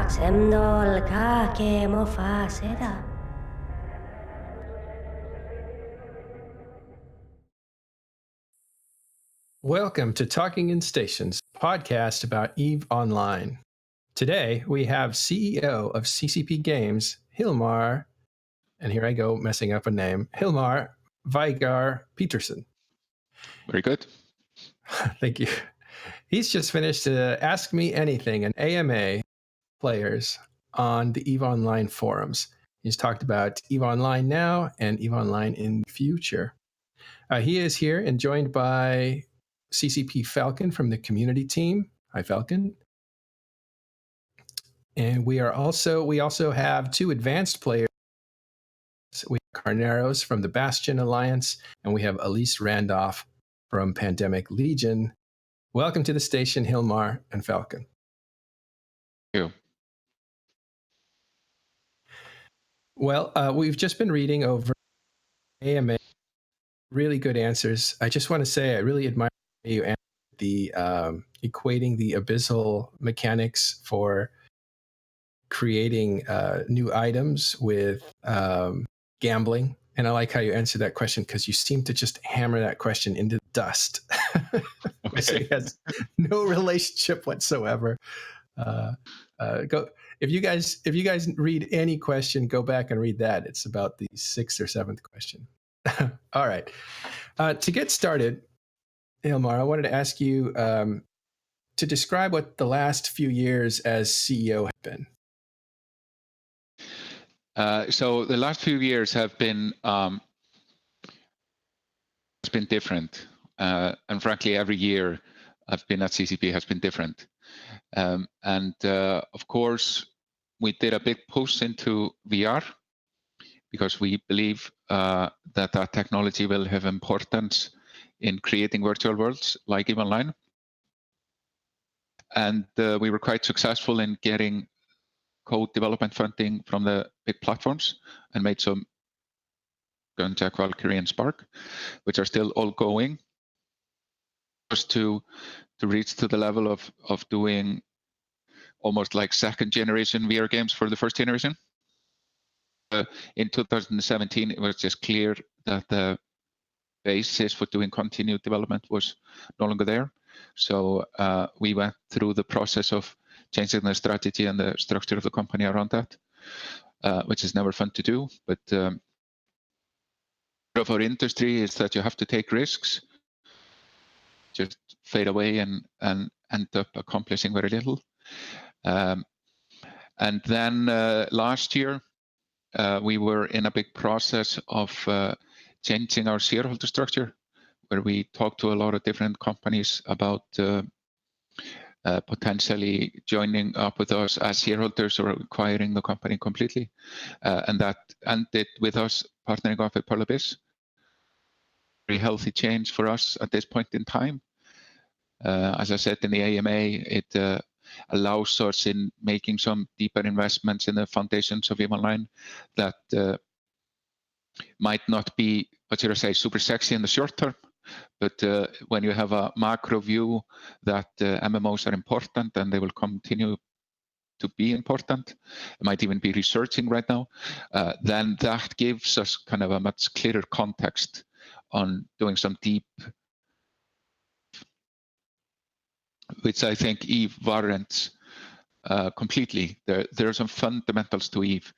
semdol kake mofa seda. Welcome to Talking in Stations, podcast about EVE Online. Today, we have CEO of CCPGames, Hilmar, and here I go messing up a name, Hellmar Veigar Pétursson. Very good. Thank you. He's just finished Ask Me Anything, an AMA players on the EVE Online forums. He's talked about EVE Online now and EVE Online in the future. He is here and joined by CCP Falcon from the community team. Hi, Falcon. And we also have two advanced players. We have Carneros from the Bastion Alliance, and we have Elise Randolph from Pandemic Legion. Welcome to the station, Hellmar and Falcon. Thank you. Well, we've just been reading over AMA. Really good answers. I just want to say I really admire you and the equating the abyssal mechanics for creating new items with gambling. And I like how you answer that question because you seem to just hammer that question into dust. Okay. It has no relationship whatsoever. If you guys read any question, go back and read that. It's about the 6th or 7th question. All right. To get started, Hellmar, I wanted to ask you to describe what the last few years as CEO have been. So the last few years have been different, and frankly, every year I've been at CCP has been different. Of course, we did a big push into VR because we believe that technology will have importance in creating virtual worlds like EVE Online. And we were quite successful in getting code development funding from the big platforms and made some Jack, Valkyrie, and Spark, which are still all going, just to reach to the level of doing almost like second generation VR games for the first generation. In 2017, it was just clear that the basis for doing continued development was no longer there. So we went through the process of changing the strategy and the structure of the company around that, which is never fun to do. But of our industry is that you have to take risks, just fade away and end up accomplishing very little. And then last year, we were in a big process of changing our shareholder structure, where we talked to a lot of different companies about potentially joining up with us as shareholders or acquiring the company completely. And that ended with us partnering up with Pearl Abyss. Very healthy change for us at this point in time. As I said in the AMA, it allows us in making some deeper investments in the foundations of EVE Online that might not be, what should I say, super sexy in the short term. But when you have a macro view that MMOs are important and they will continue to be important, I might even be researching right now, then that gives us kind of a much clearer context on doing some deep, which I think EVE warrants completely. There are some fundamentals to EVE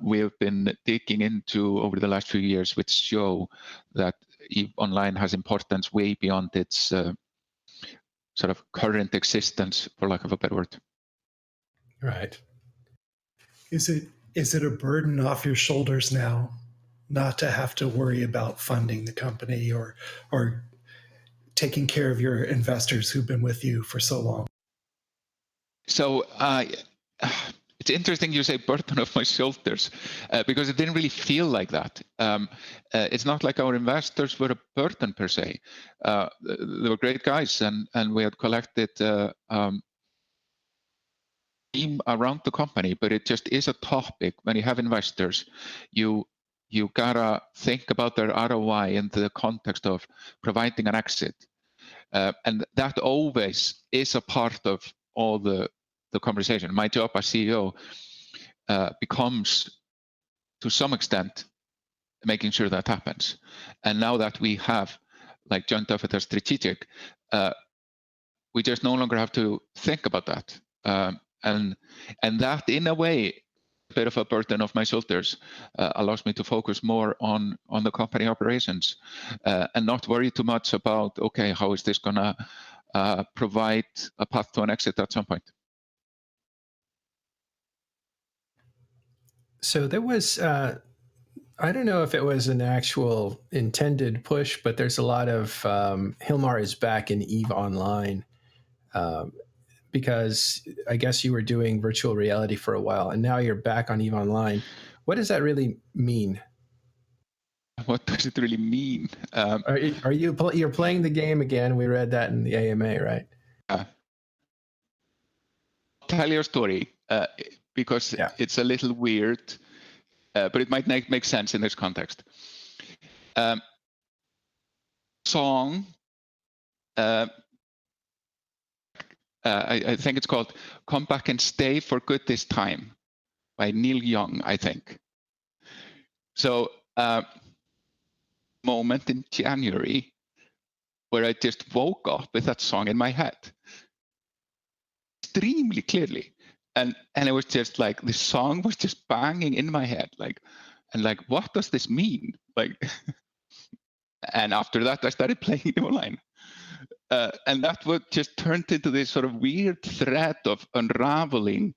we have been digging into over the last few years, which show that EVE Online has importance way beyond its sort of current existence, for lack of a better word. Right. Is it a burden off your shoulders now not to have to worry about funding the company or taking care of your investors who've been with you for so long? So it's interesting you say burden off my shoulders because it didn't really feel like that. It's not like our investors were a burden per se. They were great guys, and we had collected team around the company, but it just is a topic. When you have investors, you gotta think about their ROI in the context of providing an exit, and that always is a part of all the the conversation. My job as CEO becomes, to some extent, making sure that happens. And now that we have like joint officer strategic, we just no longer have to think about that. And that, in a way, a bit of a burden off my shoulders, allows me to focus more on the company operations and not worry too much about, okay, how is this gonna provide a path to an exit at some point. So there was, I don't know if it was an actual intended push, but there's a lot of Hilmar is back in EVE Online, because I guess you were doing virtual reality for a while, and now you're back on EVE Online. What does that really mean? What does it really mean? You're playing the game again? We read that in the AMA, right? I'll tell your story because it's a little weird, but it might make sense in this context. Song, I think it's called "Come Back and Stay for Good This Time" by Neil Young, I think. So, moment in January where I just woke up with that song in my head, extremely clearly, and it was just like the song was just banging in my head, and what does this mean? And after that, I started playing it online. And that would just turned into this sort of weird thread of unraveling,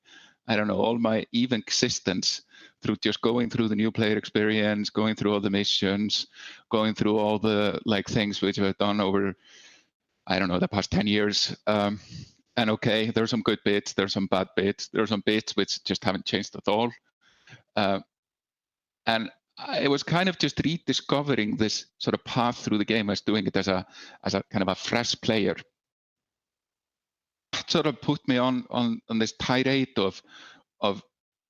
I don't know, all my EVE existence through just going through the new player experience, going through all the missions, going through all the things which I've done over, I don't know, the past 10 years. And okay, there's some good bits, there's some bad bits, there's some bits which just haven't changed at all. And I was kind of just rediscovering this sort of path through the game. I was doing it as a kind of a fresh player. It sort of put me on this tirade of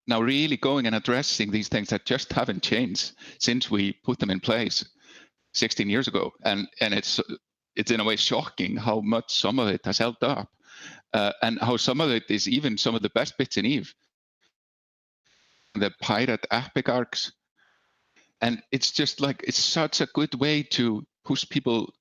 now really going and addressing these things that just haven't changed since we put them in place 16 years ago. And it's in a way shocking how much some of it has held up, and how some of it is even some of the best bits in EVE. The pirate epic arcs. And it's just it's such a good way to push people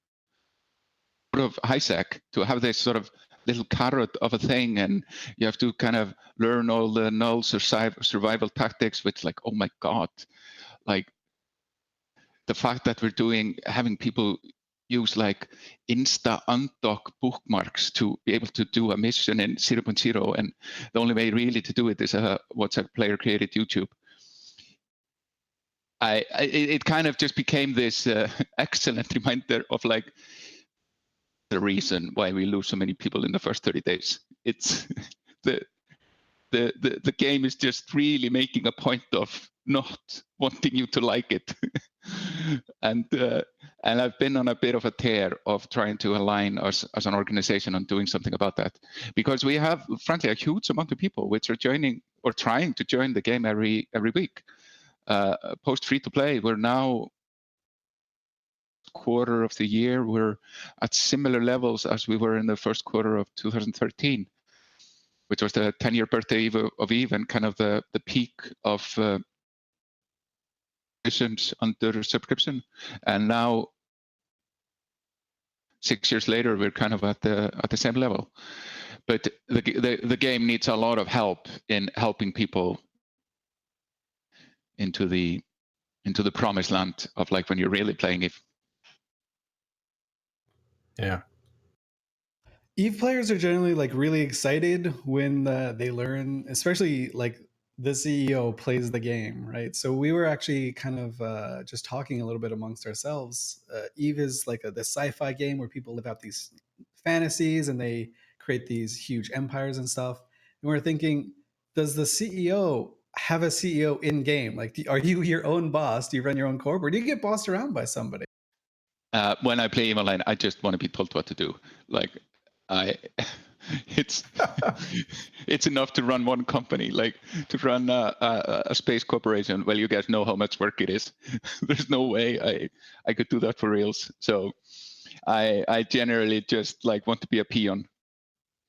out of high sec, to have this sort of little carrot of a thing, and you have to kind of learn all the null survival tactics, which oh my God, the fact that we're having people use insta undock bookmarks to be able to do a mission in 0.0, and the only way really to do it is a WhatsApp player created YouTube. It kind of just became this excellent reminder of the reason why we lose so many people in the first 30 days. It's the game is just really making a point of not wanting you to like it. And I've been on a bit of a tear of trying to align us as an organization on doing something about that, because we have, frankly, a huge amount of people which are joining or trying to join the game every week. Post free to play, we're now quarter of the year, we're at similar levels as we were in the first quarter of 2013, which was the 10-year birthday of EVE and kind of the peak of missions under subscription. And now 6 years later, we're kind of at the same level. But the game needs a lot of help in helping people into the promised land of when you're really playing EVE. Yeah. EVE players are generally really excited when they learn, especially the CEO plays the game, right? So we were actually kind of just talking a little bit amongst ourselves. EVE is the sci-fi game where people live out these fantasies and they create these huge empires and stuff. And we're thinking, does the CEO have a CEO in game? Are you your own boss? Do you run your own corp, or do you get bossed around by somebody? When I play EVE Online, I just want to be told what to do. It's enough to run one company, to run a space corporation. Well, you guys know how much work it is. There's no way I could do that for reals. So I generally just want to be a peon,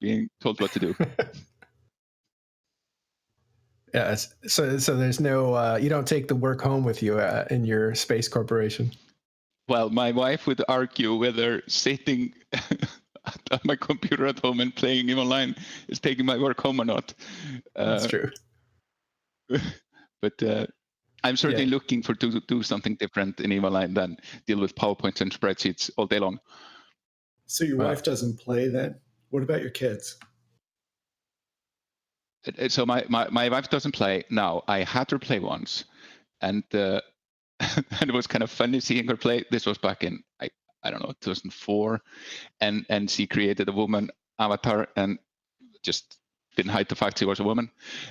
being told what to do. Yeah. So there's no, you don't take the work home with you in your space corporation. Well, my wife would argue whether sitting at my computer at home and playing EVE Online is taking my work home or not. That's true. But I'm certainly looking for to do something different in EVE Online than deal with PowerPoints and spreadsheets all day long. So your wife doesn't play then? What about your kids? So my wife doesn't play now. I had her play once, and and it was kind of funny seeing her play. This was back in I don't know 2004, and she created a woman avatar and just didn't hide the fact she was a woman.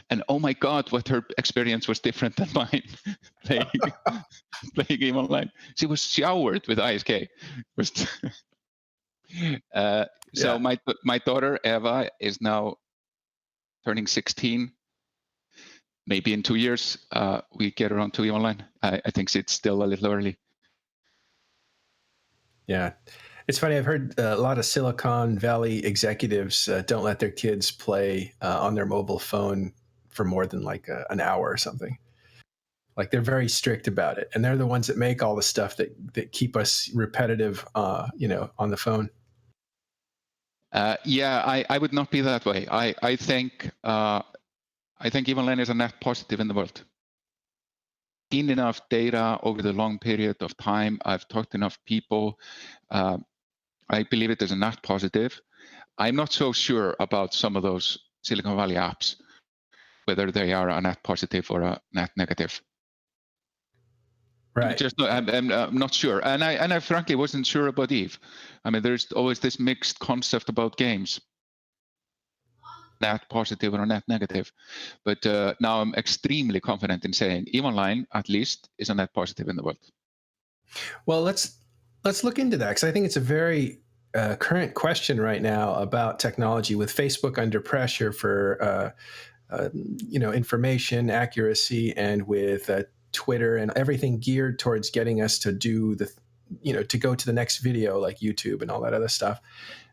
And oh my God, what her experience was different than mine playing EVE Online. She was showered with ISK. So my daughter Eva is now turning 16. Maybe in 2 years we get her onto EVE Online. I think it's still a little early. Yeah. It's funny. I've heard a lot of Silicon Valley executives don't let their kids play on their mobile phone for more than like an hour or something. Like they're very strict about it, and they're the ones that make all the stuff that keep us repetitive, on the phone. I would not be that way. I think EVE Online is a net positive in the world. Seen enough data over the long period of time. I've talked to enough people. I believe it is a net positive. I'm not so sure about some of those Silicon Valley apps, whether they are a net positive or a net negative. Right. I'm not sure, and I frankly wasn't sure about EVE. I mean, there's always this mixed concept about games, net positive or net negative. But now I'm extremely confident in saying EVE Online, at least, is a net positive in the world. Well, let's look into that, because I think it's a very current question right now about technology, with Facebook under pressure for information accuracy, and with Twitter and everything geared towards getting us to do to go to the next video, like YouTube and all that other stuff.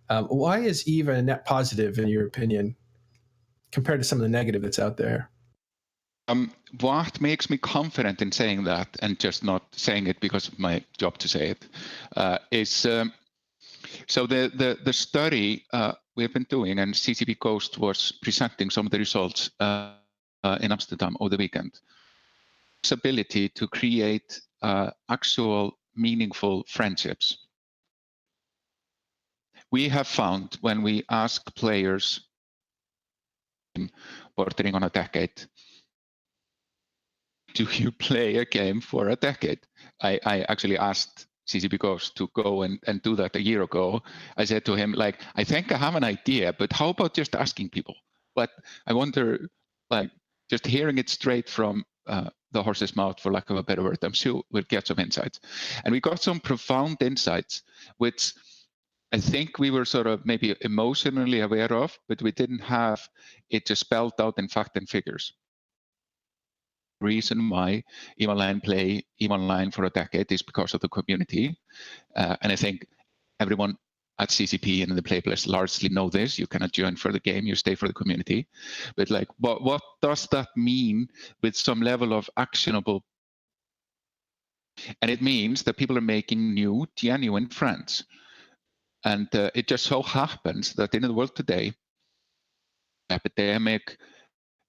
Why is EVE a net positive, in your opinion, compared to some of the negative that's out there? What makes me confident in saying that, and just not saying it because of my job to say it, is so the study we've been doing, and CCP Ghost was presenting some of the results in Amsterdam over the weekend. Its ability to create actual meaningful friendships. We have found, when we ask players bordering on a decade, do you play a game for a decade? I actually asked CCP Ghost to go and do that a year ago. I said to him, like, I think I have an idea, but how about just asking people? But I wonder, like, just hearing it straight from the horse's mouth, for lack of a better word, I'm sure we'll get some insights. And we got some profound insights, which I think we were sort of maybe emotionally aware of, but we didn't have it just spelled out in fact and figures. Reason why EVE Online play EVE Online for a decade is because of the community. And I think everyone at CCP and in the play place largely know this. You cannot join for the game, you stay for the community. But like, what does that mean with some level of actionable? And it means that people are making new, genuine friends. And it just so happens that in the world today, epidemic,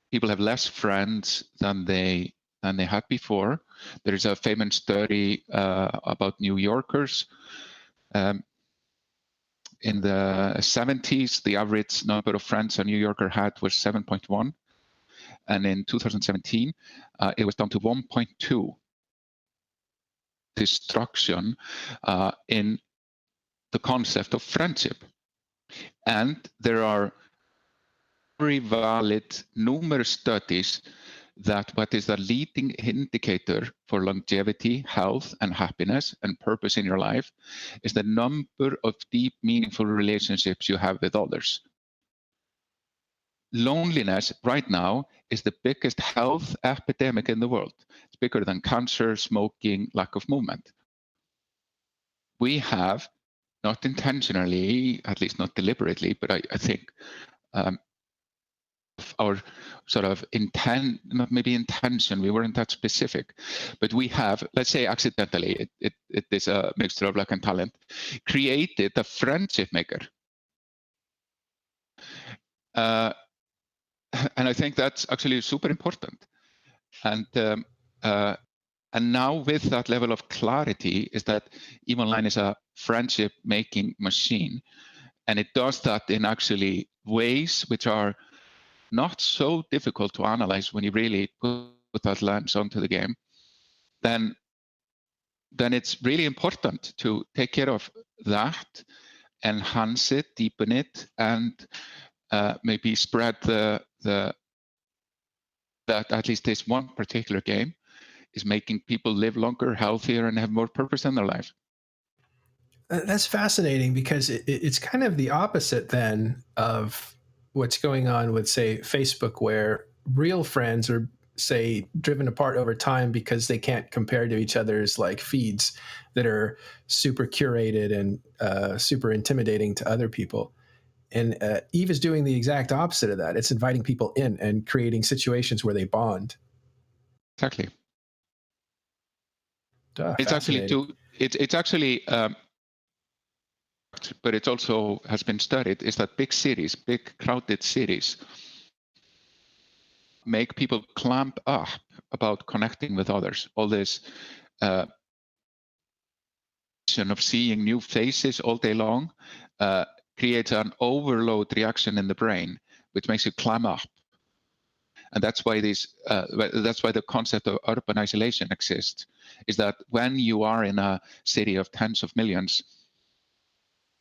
people have less friends than they had before. There is a famous study about New Yorkers. In the 70s, the average number of friends a New Yorker had was 7.1. And in 2017, it was down to 1.2. Destruction in the concept of friendship. And there are very valid numerous studies that what is the leading indicator for longevity, health, and happiness and purpose in your life is the number of deep, meaningful relationships you have with others. Loneliness right now is the biggest health epidemic in the world. It's bigger than cancer, smoking, lack of movement. We have, not intentionally, at least not deliberately, but I think our sort of intent, not maybe intention, we weren't that specific, but we have, let's say accidentally, it is a mixture of luck and talent, created a friendship maker. And I think that's actually super important. And now with that level of clarity is that EVE Online is a friendship making machine. And it does that in actually ways which are not so difficult to analyze when you really put that lens onto the game. Then it's really important to take care of that, enhance it, deepen it, and maybe spread that at least this one particular game is making people live longer, healthier, and have more purpose in their lives. That's fascinating because it's kind of the opposite then of what's going on with, say, Facebook, where real friends are, say, driven apart over time because they can't compare to each other's like feeds that are super curated and super intimidating to other people. And Eve is doing the exact opposite of that. It's inviting people in and creating situations where they bond. Exactly. It's actually but it also has been studied, is that big cities, big crowded cities, make people clamp up about connecting with others. All this of seeing new faces all day long creates an overload reaction in the brain, which makes you clam up. And that's why the concept of urban isolation exists, is that when you are in a city of tens of millions,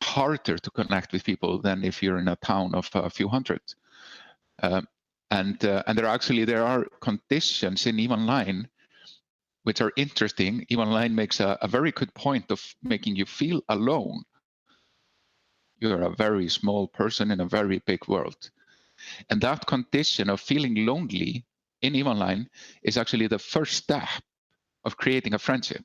harder to connect with people than if you're in a town of a few hundred. And there are conditions in EVE Online which are interesting. EVE Online makes a very good point of making you feel alone. You're a very small person in a very big world. And that condition of feeling lonely in EVE Online is actually the first step of creating a friendship.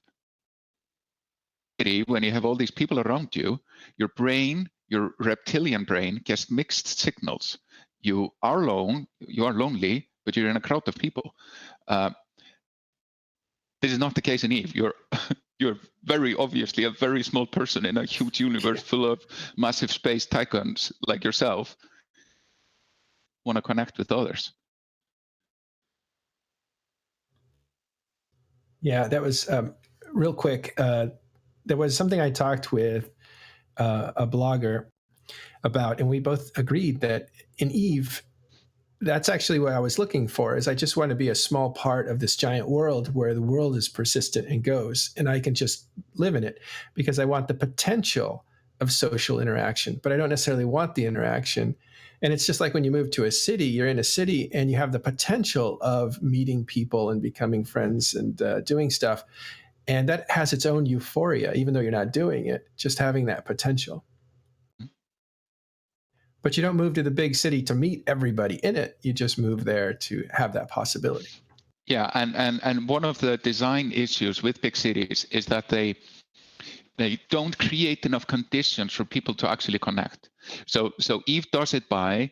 When you have all these people around you, your brain, your reptilian brain, gets mixed signals. You are lonely, but you're in a crowd of people. This is not the case in EVE. You're very obviously a very small person in a huge universe full of massive space tycoons like yourself. Want to connect with others. Yeah, that was real quick. There was something I talked with a blogger about, and we both agreed that in EVE, that's actually what I was looking for. Is I just want to be a small part of this giant world where the world is persistent and goes, and I can just live in it because I want the potential of social interaction, but I don't necessarily want the interaction. And it's just like when you move to a city, you're in a city and you have the potential of meeting people and becoming friends and doing stuff. And that has its own euphoria, even though you're not doing it, just having that potential. But you don't move to the big city to meet everybody in it. You just move there to have that possibility. Yeah, and one of the design issues with big cities is that they don't create enough conditions for people to actually connect. So EVE does it by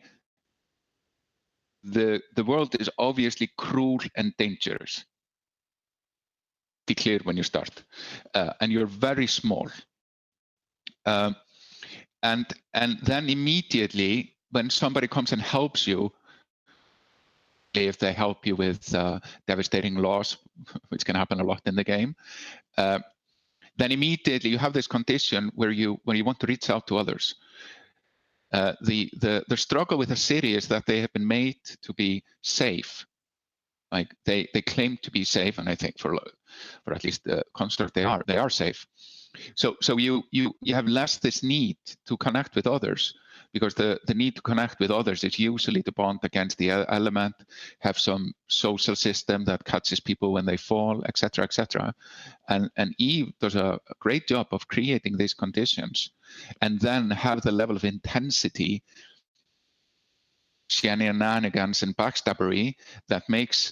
the world is obviously cruel and dangerous. Be clear when you start, and you're very small. And then immediately when somebody comes and helps you, if they help you with devastating loss, which can happen a lot in the game, then immediately you have this condition where you want to reach out to others. The struggle with a city is that they have been made to be safe. Like they claim to be safe, and I think for at least the construct they are safe. So you have less this need to connect with others, because the need to connect with others is usually to bond against the element, have some social system that catches people when they fall, etc., etc. And EVE does a great job of creating these conditions, and then have the level of intensity, shenanigans, and backstabbery that makes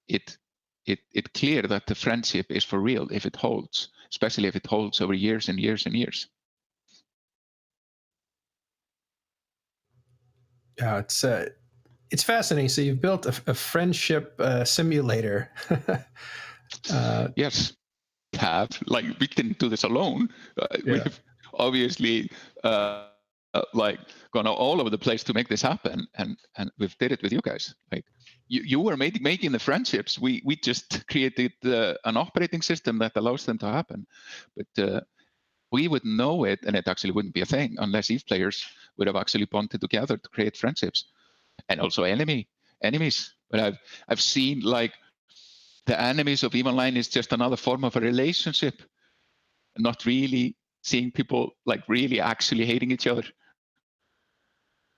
it clear that the friendship is for real if it holds, especially if it holds over years and years and years. Yeah, it's fascinating. So you've built a friendship simulator. Yes, have. Like, we didn't do this alone. We've obviously like gone all over the place to make this happen, and we've did it with you guys. Like, you were making the friendships. We just created an operating system that allows them to happen. But we would know it, and it actually wouldn't be a thing unless EVE players would have actually bonded together to create friendships, and also enemies. But I've seen, like, the enemies of EVE Online is just another form of a relationship, not really seeing people like really actually hating each other.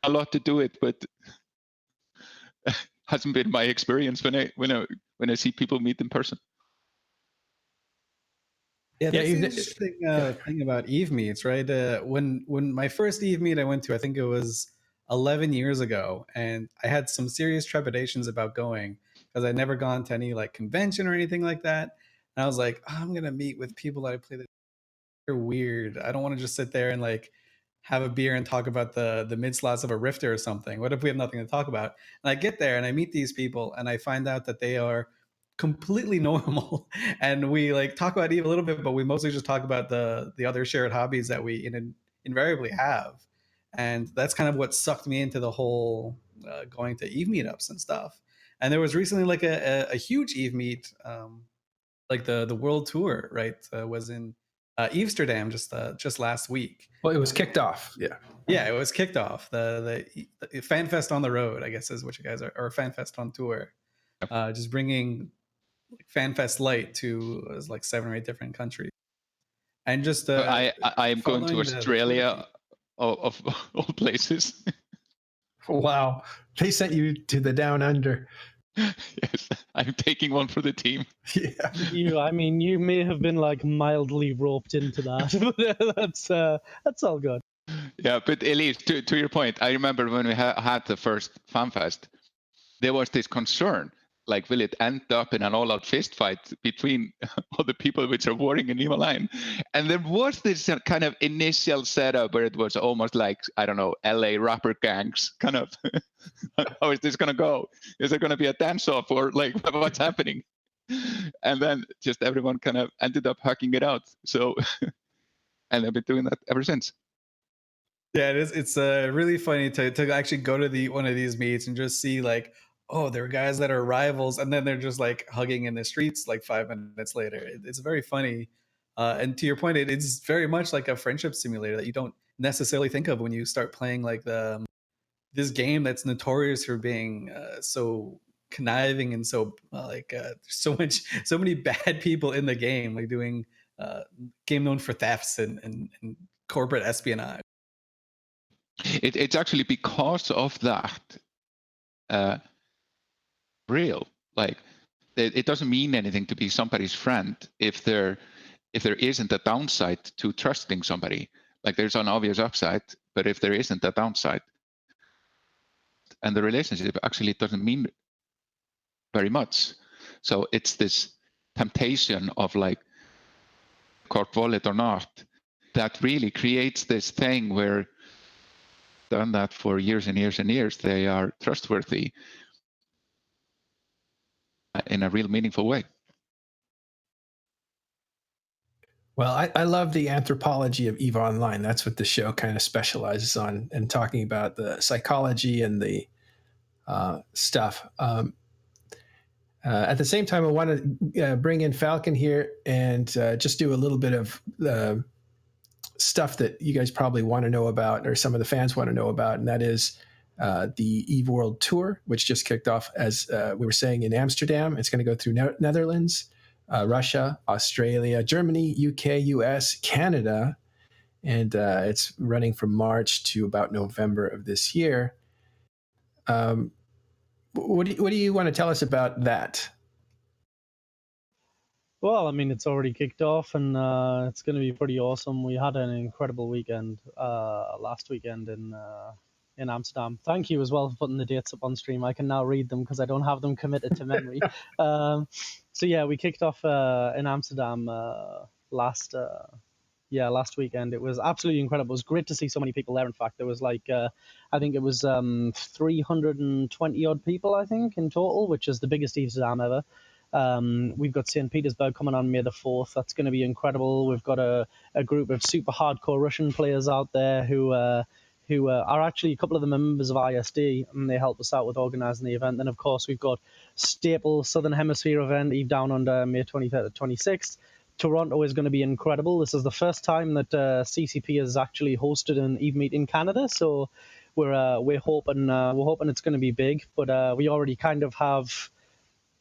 A lot to do it, but hasn't been my experience when I see people meet in person. Yeah, that's the interesting thing about EVE meets, right? When my first EVE meet I went to, I think it was 11 years ago, and I had some serious trepidations about going because I'd never gone to any like convention or anything like that. And I was like, oh, I'm gonna meet with people that I play that are weird. I don't want to just sit there and like have a beer and talk about the mid slots of a Rifter or something. What if we have nothing to talk about? And I get there and I meet these people and I find out that they are completely normal, and we like talk about EVE a little bit, but we mostly just talk about the other shared hobbies that we invariably have. And that's kind of what sucked me into the whole going to EVE meetups and stuff. And there was recently like a huge EVE meet, like the world tour, right? Was in Amsterdam just last week. Well, it was kicked off. Yeah, it was kicked off. The FanFest on the road, I guess, is what you guys are, or FanFest on tour. Just bringing like FanFest Light to like 7 or 8 different countries, and just I am going to Australia, of all places. Wow, they sent you to the down under. Yes, I'm taking one for the team. Yeah, you may have been like mildly roped into that, but that's all good. Yeah, but Elise, to your point, I remember when we had the first FanFest, there was this concern, like, will it end up in an all-out fist fight between all the people which are warring in EVE Online? And there was this kind of initial setup where it was almost like, I don't know, LA rapper gangs, kind of, how is this going to go? Is there going to be a dance-off, or like, what's happening? And then just everyone kind of ended up hacking it out. So, and I've been doing that ever since. Yeah, it is. It's really funny to actually go to one of these meets and just see like, oh, there are guys that are rivals, and then they're just like hugging in the streets like 5 minutes later. It's very funny. And to your point, it's very much like a friendship simulator that you don't necessarily think of when you start playing like this game that's notorious for being so conniving and so so many bad people in the game, like doing game known for thefts and corporate espionage. It's actually because of that real. Like, it doesn't mean anything to be somebody's friend if there isn't a downside to trusting somebody. Like, there's an obvious upside, but if there isn't a downside, and the relationship actually doesn't mean very much. So it's this temptation of like, corp wallet or not, that really creates this thing where done that for years and years and years, they are trustworthy in a real meaningful way. Well, I love the anthropology of EVE Online. That's what the show kind of specializes on, and talking about the psychology and the stuff. At the same time, I want to bring in Falcon here and just do a little bit of stuff that you guys probably want to know about, or some of the fans want to know about, and that is the EVE World Tour, which just kicked off, as we were saying, in Amsterdam. It's going to go through Netherlands, Russia, Australia, Germany, UK, US, Canada, and it's running from March to about November of this year. What do you want to tell us about that? Well, I mean, it's already kicked off, and it's going to be pretty awesome. We had an incredible weekend last weekend in Amsterdam. Thank you as well for putting the dates up on stream. I can now read them because I don't have them committed to memory. So yeah, we kicked off in Amsterdam last last weekend. It was absolutely incredible. It was great to see so many people there. In fact, there was like I think it was 320 odd people, I think, in total, which is the biggest Amsterdam ever. We've got St. Petersburg coming on May the 4th. That's going to be incredible. We've got a group of super hardcore Russian players out there who are actually a couple of the members of ISD, and they help us out with organising the event. Then, of course, we've got staple Southern Hemisphere event, Eve Down Under, May 23rd to 26th. Toronto is going to be incredible. This is the first time that CCP has actually hosted an Eve meet in Canada, so we're hoping it's going to be big. But we already kind of have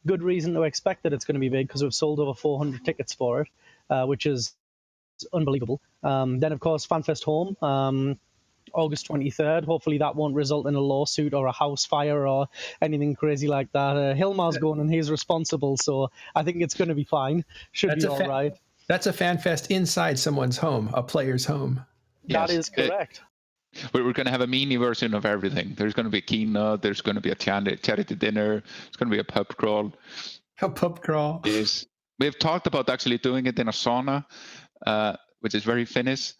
good reason to expect that it's going to be big because we've sold over 400 tickets for it, which is unbelievable. Then, of course, FanFest Home. August 23rd. Hopefully that won't result in a lawsuit or a house fire or anything crazy like that. Hillmar's going and he's responsible, so I think it's going to be fine. Should be all right. That's a fan fest inside someone's home, a player's home. That is correct. We're going to have a mini version of everything. There's going to be a keynote. There's going to be a charity dinner. There's going to be a pub crawl. A pub crawl. We've talked about actually doing it in a sauna, which is very Finnish.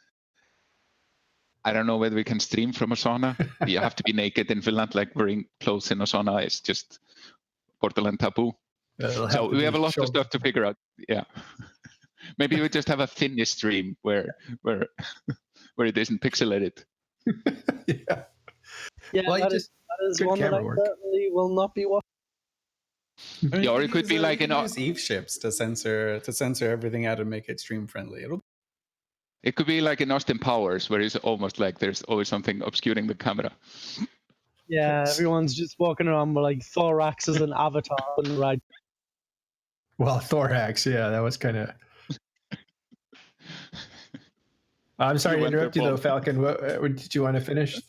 I don't know whether we can stream from a sauna. You have to be naked in Finland, like wearing clothes in a sauna is just borderline taboo. So we have a lot of stuff to figure out. Yeah. Maybe we just have a Finnish stream where it isn't pixelated. Yeah. Well, that is one that I certainly will not be watching. I mean, yeah, or it could be like use Eve ships to censor everything out and make it stream friendly. It could be like in Austin Powers, where it's almost like there's always something obscuring the camera. Yeah, everyone's just walking around with like thorax as an avatar and right. Well, thorax, yeah, that was kind of. I'm sorry to interrupt you though, Falcon. What did you want to finish?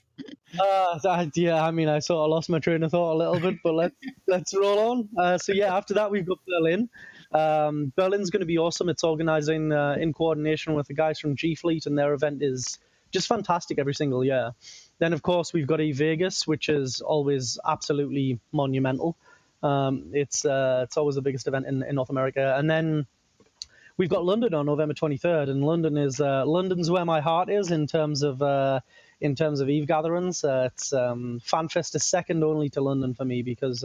Yeah, I mean, I sort of lost my train of thought a little bit, but let's roll on. So yeah, after that we've got Berlin. Berlin's going to be awesome. It's organizing in coordination with the guys from G Fleet, and their event is just fantastic every single year. Then, of course, we've got Vegas, which is always absolutely monumental. It's always the biggest event in North America. And then we've got London on November 23rd, and London's where my heart is in terms of Eve gatherings. It's FanFest is second only to London for me because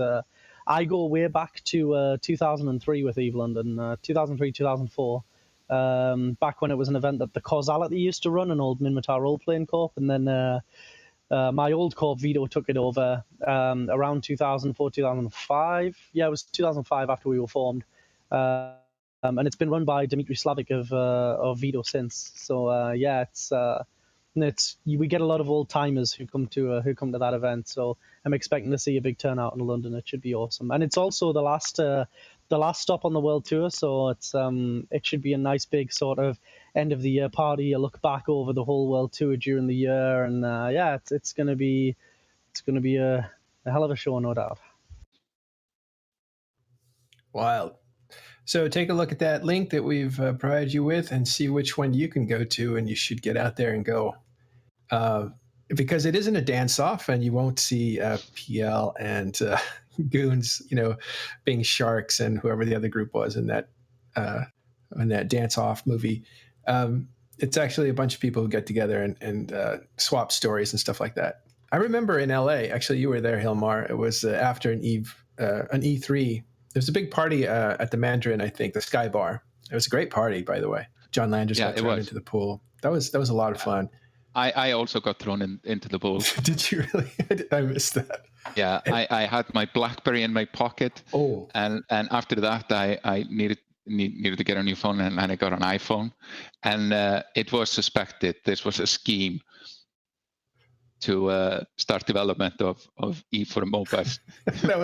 I go way back to 2003 with Eve London, 2003, 2004, back when it was an event that the Causality used to run, an old Minmatar role-playing corp, and then my old corp, Vito, took it over around 2004, 2005. Yeah, it was 2005 after we were formed. And it's been run by Dmitry Slavik of Vito since. So, yeah, we get a lot of old timers who come to that event. So I'm expecting to see a big turnout in London. It should be awesome, and it's also the last stop on the world tour. So it should be a nice big sort of end of the year party. A look back over the whole world tour during the year, and yeah, it's gonna be a hell of a show, no doubt. Wild. So take a look at that link that we've provided you with and see which one you can go to, and you should get out there and go. Because it isn't a dance-off, and you won't see PL and goons, being sharks and whoever the other group was in that dance-off movie. It's actually a bunch of people who get together and swap stories and stuff like that. I remember in LA, actually you were there, Hellmar. It was after an E3. There was a big party at the Mandarin, I think, the Sky Bar. It was a great party, by the way. John Landers got thrown into the pool. That was a lot of fun. I also got thrown into the pool. Did you really? I missed that. Yeah, I had my BlackBerry in my pocket. Oh. And after that, I needed to get a new phone, and I got an iPhone. And it was suspected this was a scheme to start development of E for mobile,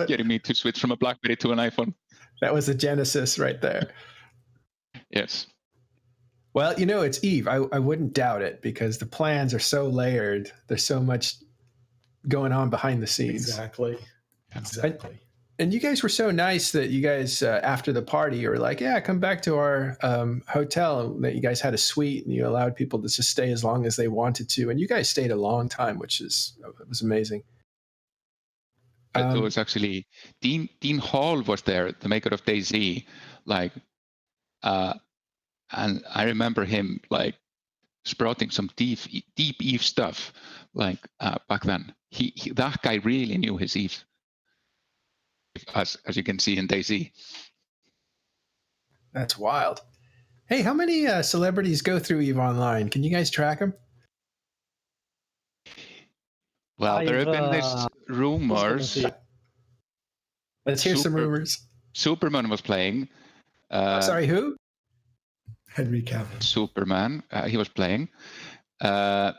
getting me to switch from a BlackBerry to an iPhone. That was the genesis right there. Yes. Well, it's Eve. I wouldn't doubt it because the plans are so layered. There's so much going on behind the scenes. Exactly. And you guys were so nice that you guys, after the party, you were like, yeah, come back to our hotel. That you guys had a suite and you allowed people to just stay as long as they wanted to. And you guys stayed a long time, which was amazing. It was actually Dean Hall was there, the maker of DayZ, and I remember him sprouting some deep Eve stuff like back then. That guy really knew his Eve, as you can see in DayZ. That's wild. Hey, how many celebrities go through EVE Online? Can you guys track them? Well, there have been these rumors. Let's hear some rumors. Superman was playing. Sorry, who? Henry Cavill. Superman. He was playing. Samuel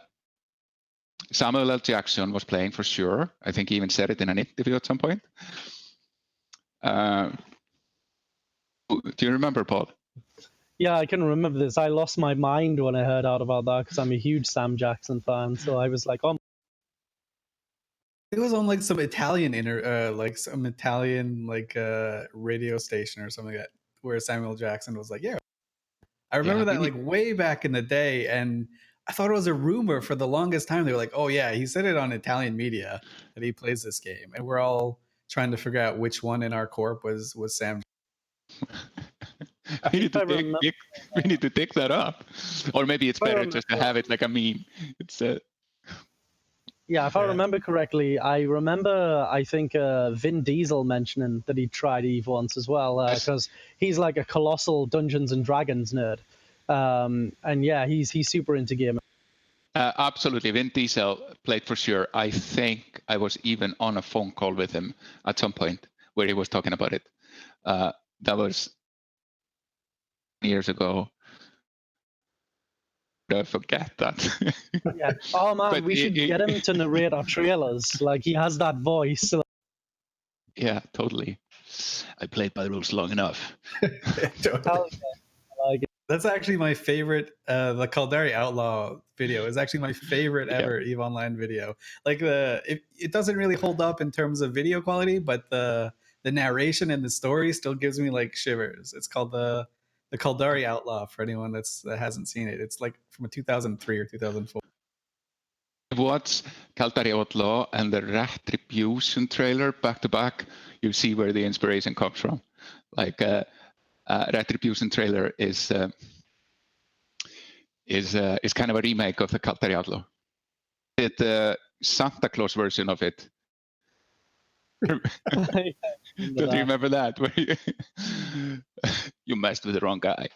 L. Jackson was playing for sure. I think he even said it in an interview at some point. Do you remember, Paul? Yeah, I can remember this. I lost my mind when I heard out about that because I'm a huge Sam Jackson fan. So I was like, oh. It was on like some Italian radio station or something like that, where Samuel Jackson was like, yeah. I remember that like way back in the day, and I thought it was a rumor for the longest time. They were like, oh yeah, he said it on Italian media that he plays this game, and we're all trying to figure out which one in our corp was Sam. We need to take that up, or maybe it's better just to have it like a meme. It's yeah, if I remember correctly, I think Vin Diesel mentioning that he tried EVE once as well, because he's like a colossal Dungeons and Dragons nerd, and yeah, he's super into gaming. Absolutely, Vin Diesel played for sure. I think I was even on a phone call with him at some point where he was talking about it. That was years ago. I forget that. Yeah. Oh man, we should get him to narrate our trailers. Like he has that voice. Yeah, totally. I played by the rules long enough. That's actually my favorite. The Caldari Outlaw video is actually my favorite ever EVE Online video. Like it doesn't really hold up in terms of video quality, but the narration and the story still gives me like shivers. It's called the Caldari Outlaw for anyone that hasn't seen it. It's like from a 2003 or 2004. Watch Caldari Outlaw and the Retribution trailer back to back. You see where the inspiration comes from. Like Retribution trailer is kind of a remake of the Caldari Outlaw. The Santa Claus version of it. Don't you remember that? Where you messed with the wrong guy.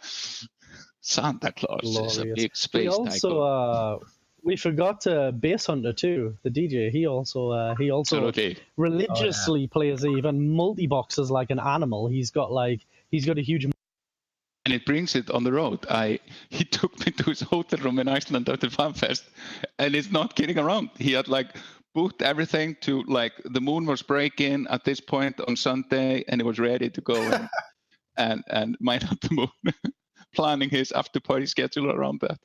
Santa Claus is a big space tycoon. We forgot Bass Hunter too, the DJ. He also religiously plays EVE and multi-boxes like an animal. He's got a huge. And it brings it on the road. He took me to his hotel room in Iceland after FanFest, and it's not kidding around. He had like booked everything to like the moon was breaking at this point on Sunday, and he was ready to go and mine up the moon, planning his after party schedule around that.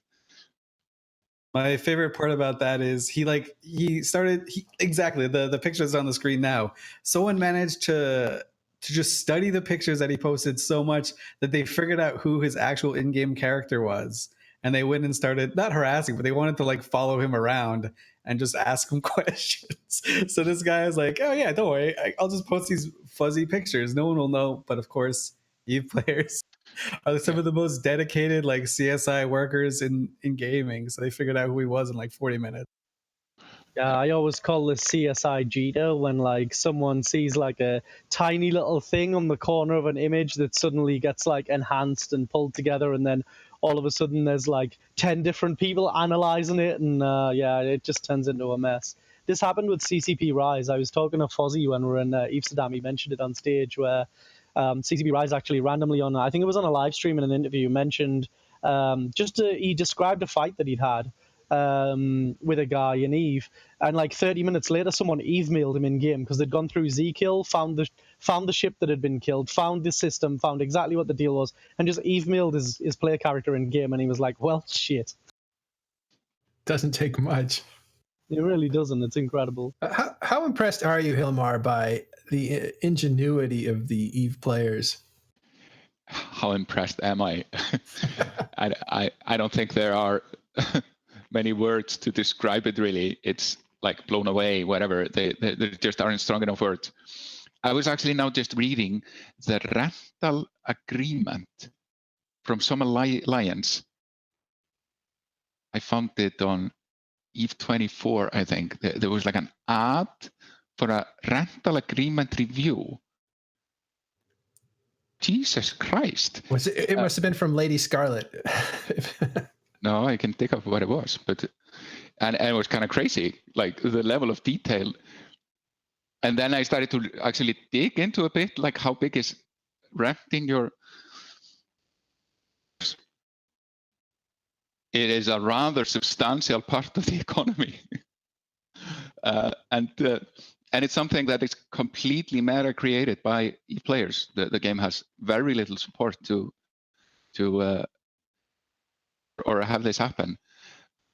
My favorite part about that is exactly the pictures on the screen now. Someone managed to just study the pictures that he posted so much that they figured out who his actual in-game character was. And they went and started not harassing, but they wanted to like follow him around and just ask him questions. So this guy is like, oh yeah, don't worry. I'll just post these fuzzy pictures. No one will know. But of course, EVE players are some of the most dedicated like CSI workers in gaming. So they figured out who he was in like 40 minutes. Yeah, I always call this CSI Jita when like someone sees like a tiny little thing on the corner of an image that suddenly gets like enhanced and pulled together, and then all of a sudden there's like 10 different people analyzing it, and it just turns into a mess. This happened with CCP Rise. I was talking to Fozzie when we were in Amsterdam. He mentioned it on stage where CCP Rise actually randomly on, I think it was on a live stream in an interview, mentioned he described a fight that he'd had with a guy in EVE, and like 30 minutes later someone EVE mailed him in game because they'd gone through Zkill, found the ship that had been killed, found the system, found exactly what the deal was, and just EVE mailed his player character in game, and he was like, well, shit. Doesn't take much. It really doesn't. It's incredible. How impressed are you, Hilmar, by the ingenuity of the EVE players? How impressed am I? I don't think there are many words to describe it, really. It's like blown away, whatever. There just aren't strong enough words. I was actually now just reading the rental agreement from some alliance. I found it on Eve24, I think. There was like an ad for a rental agreement review. Jesus Christ. Was it? It must have been from Lady Scarlet. No, I can think of what it was, but and it was kind of crazy, like the level of detail. And then I started to actually dig into a bit, like how big is renting your. It is a rather substantial part of the economy, and it's something that is completely meta created by players. The game has very little support to or have this happen.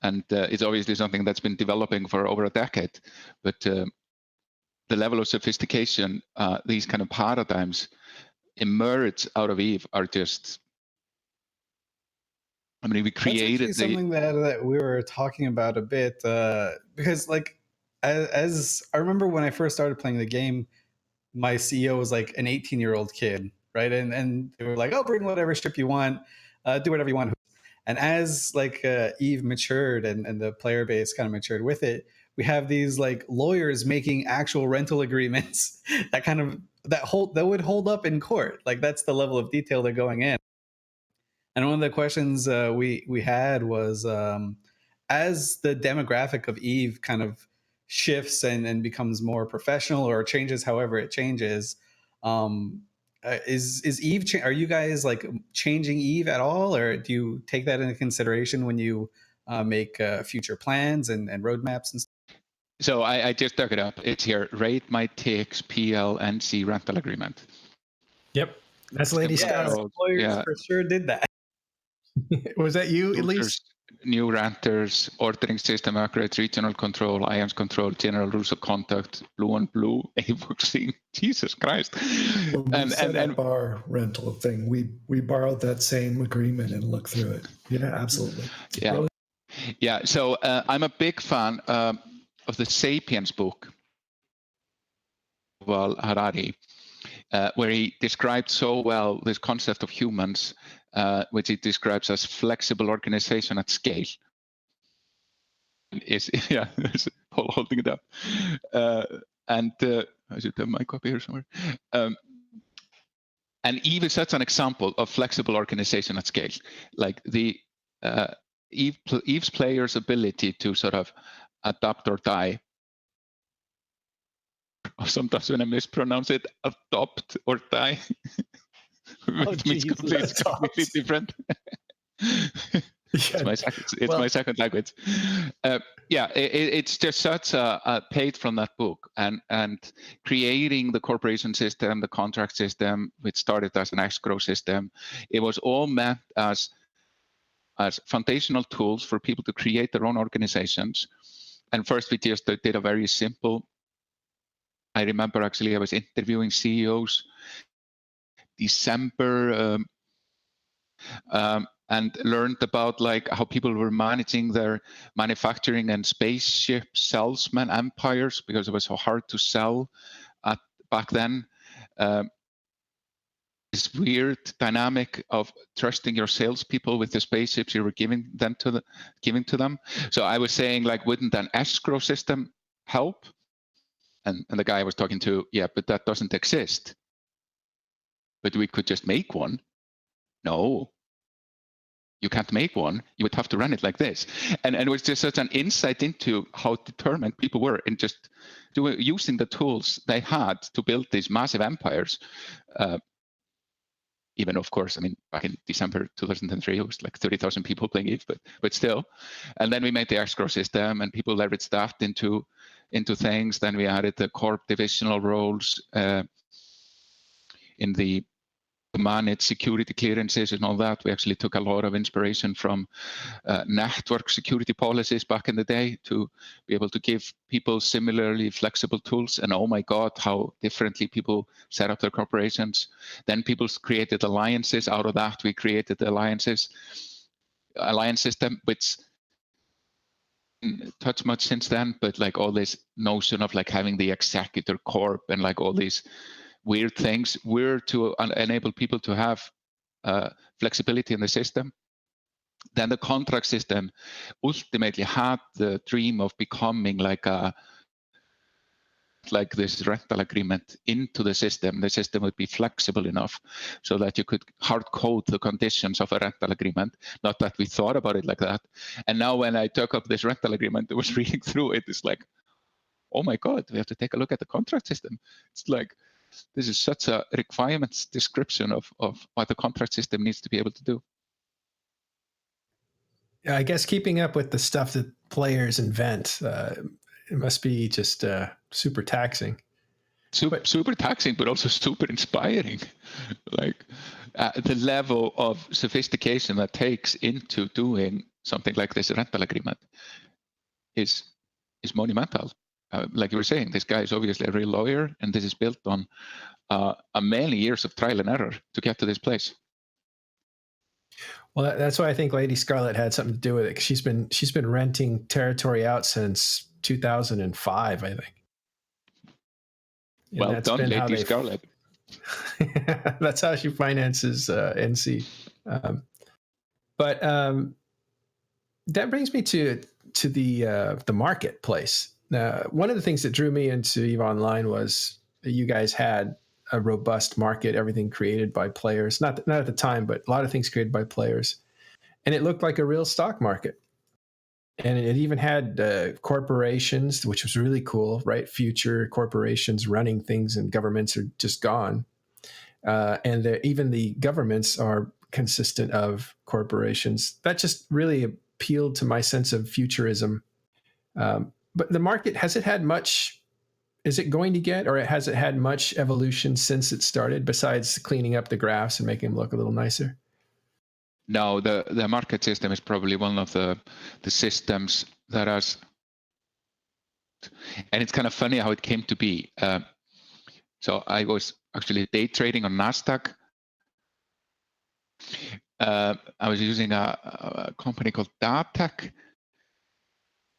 And it's obviously something that's been developing for over a decade. But the level of sophistication, these kind of paradigms emerge out of Eve are just, I mean, we created That's something that we were talking about a bit, because like, as I remember when I first started playing the game, my CEO was like an 18-year-old kid, right? And they were like, oh, bring whatever ship you want, do whatever you want. And as like Eve matured and the player base kind of matured with it, we have these like lawyers making actual rental agreements that would hold up in court. Like that's the level of detail they're going in. And one of the questions we had was, as the demographic of Eve kind of shifts and becomes more professional or changes however it changes, is Eve? Are you guys like changing Eve at all, or do you take that into consideration when you make future plans and roadmaps and stuff? So I just dug it up. It's here. Rate my takes PLNC rental agreement. Yep, that's Lady Scarlet. Lawyers for sure did that. Was that you, Elise? New renters, ordering system upgrades, regional control, IAMS control, general rules of conduct, blue on blue, A-boxing. Jesus Christ. When we set up our rental thing, we borrowed that same agreement and looked through it. Yeah, absolutely. Yeah. Brilliant. Yeah. So I'm a big fan of the Sapiens book, well, Harari, where he described so well this concept of humans, which he describes as flexible organization at scale. Yeah, there's Paul holding it up. I should have my copy here somewhere. And Eve is such an example of flexible organization at scale. Like the Eve's players' ability to sort of adapt or die. Sometimes when I mispronounce it, adopt or die. Which means completely different. It's my second language. Yeah, it's just such a page from that book, and creating the corporation system, the contract system, which started as an escrow system, it was all meant as foundational tools for people to create their own organizations. And first we just did a very simple. I remember actually I was interviewing CEOs December. And learned about like how people were managing their manufacturing and spaceship salesman empires, because it was so hard to sell back then. This weird dynamic of trusting your salespeople with the spaceships you were giving to them. So I was saying, like, wouldn't an escrow system help? And the guy I was talking to, yeah, but that doesn't exist. But we could just make one. No. You can't make one. You would have to run it like this. And it was just such an insight into how determined people were in just using the tools they had to build these massive empires. Even, of course, I mean, back in December 2003, it was like 30,000 people playing Eve, but still. And then we made the escrow system, and people leveraged that into things. Then we added the corp divisional roles in the manage security clearances and all that. We actually took a lot of inspiration from network security policies back in the day to be able to give people similarly flexible tools. And oh my God, how differently people set up their corporations. Then people created alliances. Out of that, we created the alliance system, which didn't touch much since then, but like all this notion of like having the executor corp and like all these weird things were to enable people to have flexibility in the system. then the contract system ultimately had the dream of becoming like this rental agreement into the system. The system would be flexible enough so that you could hard code the conditions of a rental agreement. Not that we thought about it like that. And now when I took up this rental agreement, I was reading through it, it's like, oh my God, we have to take a look at the contract system. It's like, this is such a requirements description of what the contract system needs to be able to do. Yeah, I guess keeping up with the stuff that players invent, it must be just super taxing. Super taxing, but also super inspiring. Like the level of sophistication that takes into doing something like this rental agreement is monumental. Like you were saying, this guy is obviously a real lawyer, and this is built on many years of trial and error to get to this place. Well, that's why I think Lady Scarlet had something to do with it. 'Cause she's been renting territory out since 2005, I think. And well done, Lady Scarlet. That's how she finances NC. But that brings me to the marketplace. Now, one of the things that drew me into EVE Online was that you guys had a robust market, everything created by players. Not at the time, but a lot of things created by players, and it looked like a real stock market. And it even had corporations, which was really cool, right? Future corporations running things, and governments are just gone. And even the governments are consistent of corporations. That just really appealed to my sense of futurism. But the market, has it had much? Is it going to get, or has it had much evolution since it started, besides cleaning up the graphs and making them look a little nicer? No, the market system is probably one of the systems that has, and it's kind of funny how it came to be. So I was actually day trading on NASDAQ. I was using a company called Datec.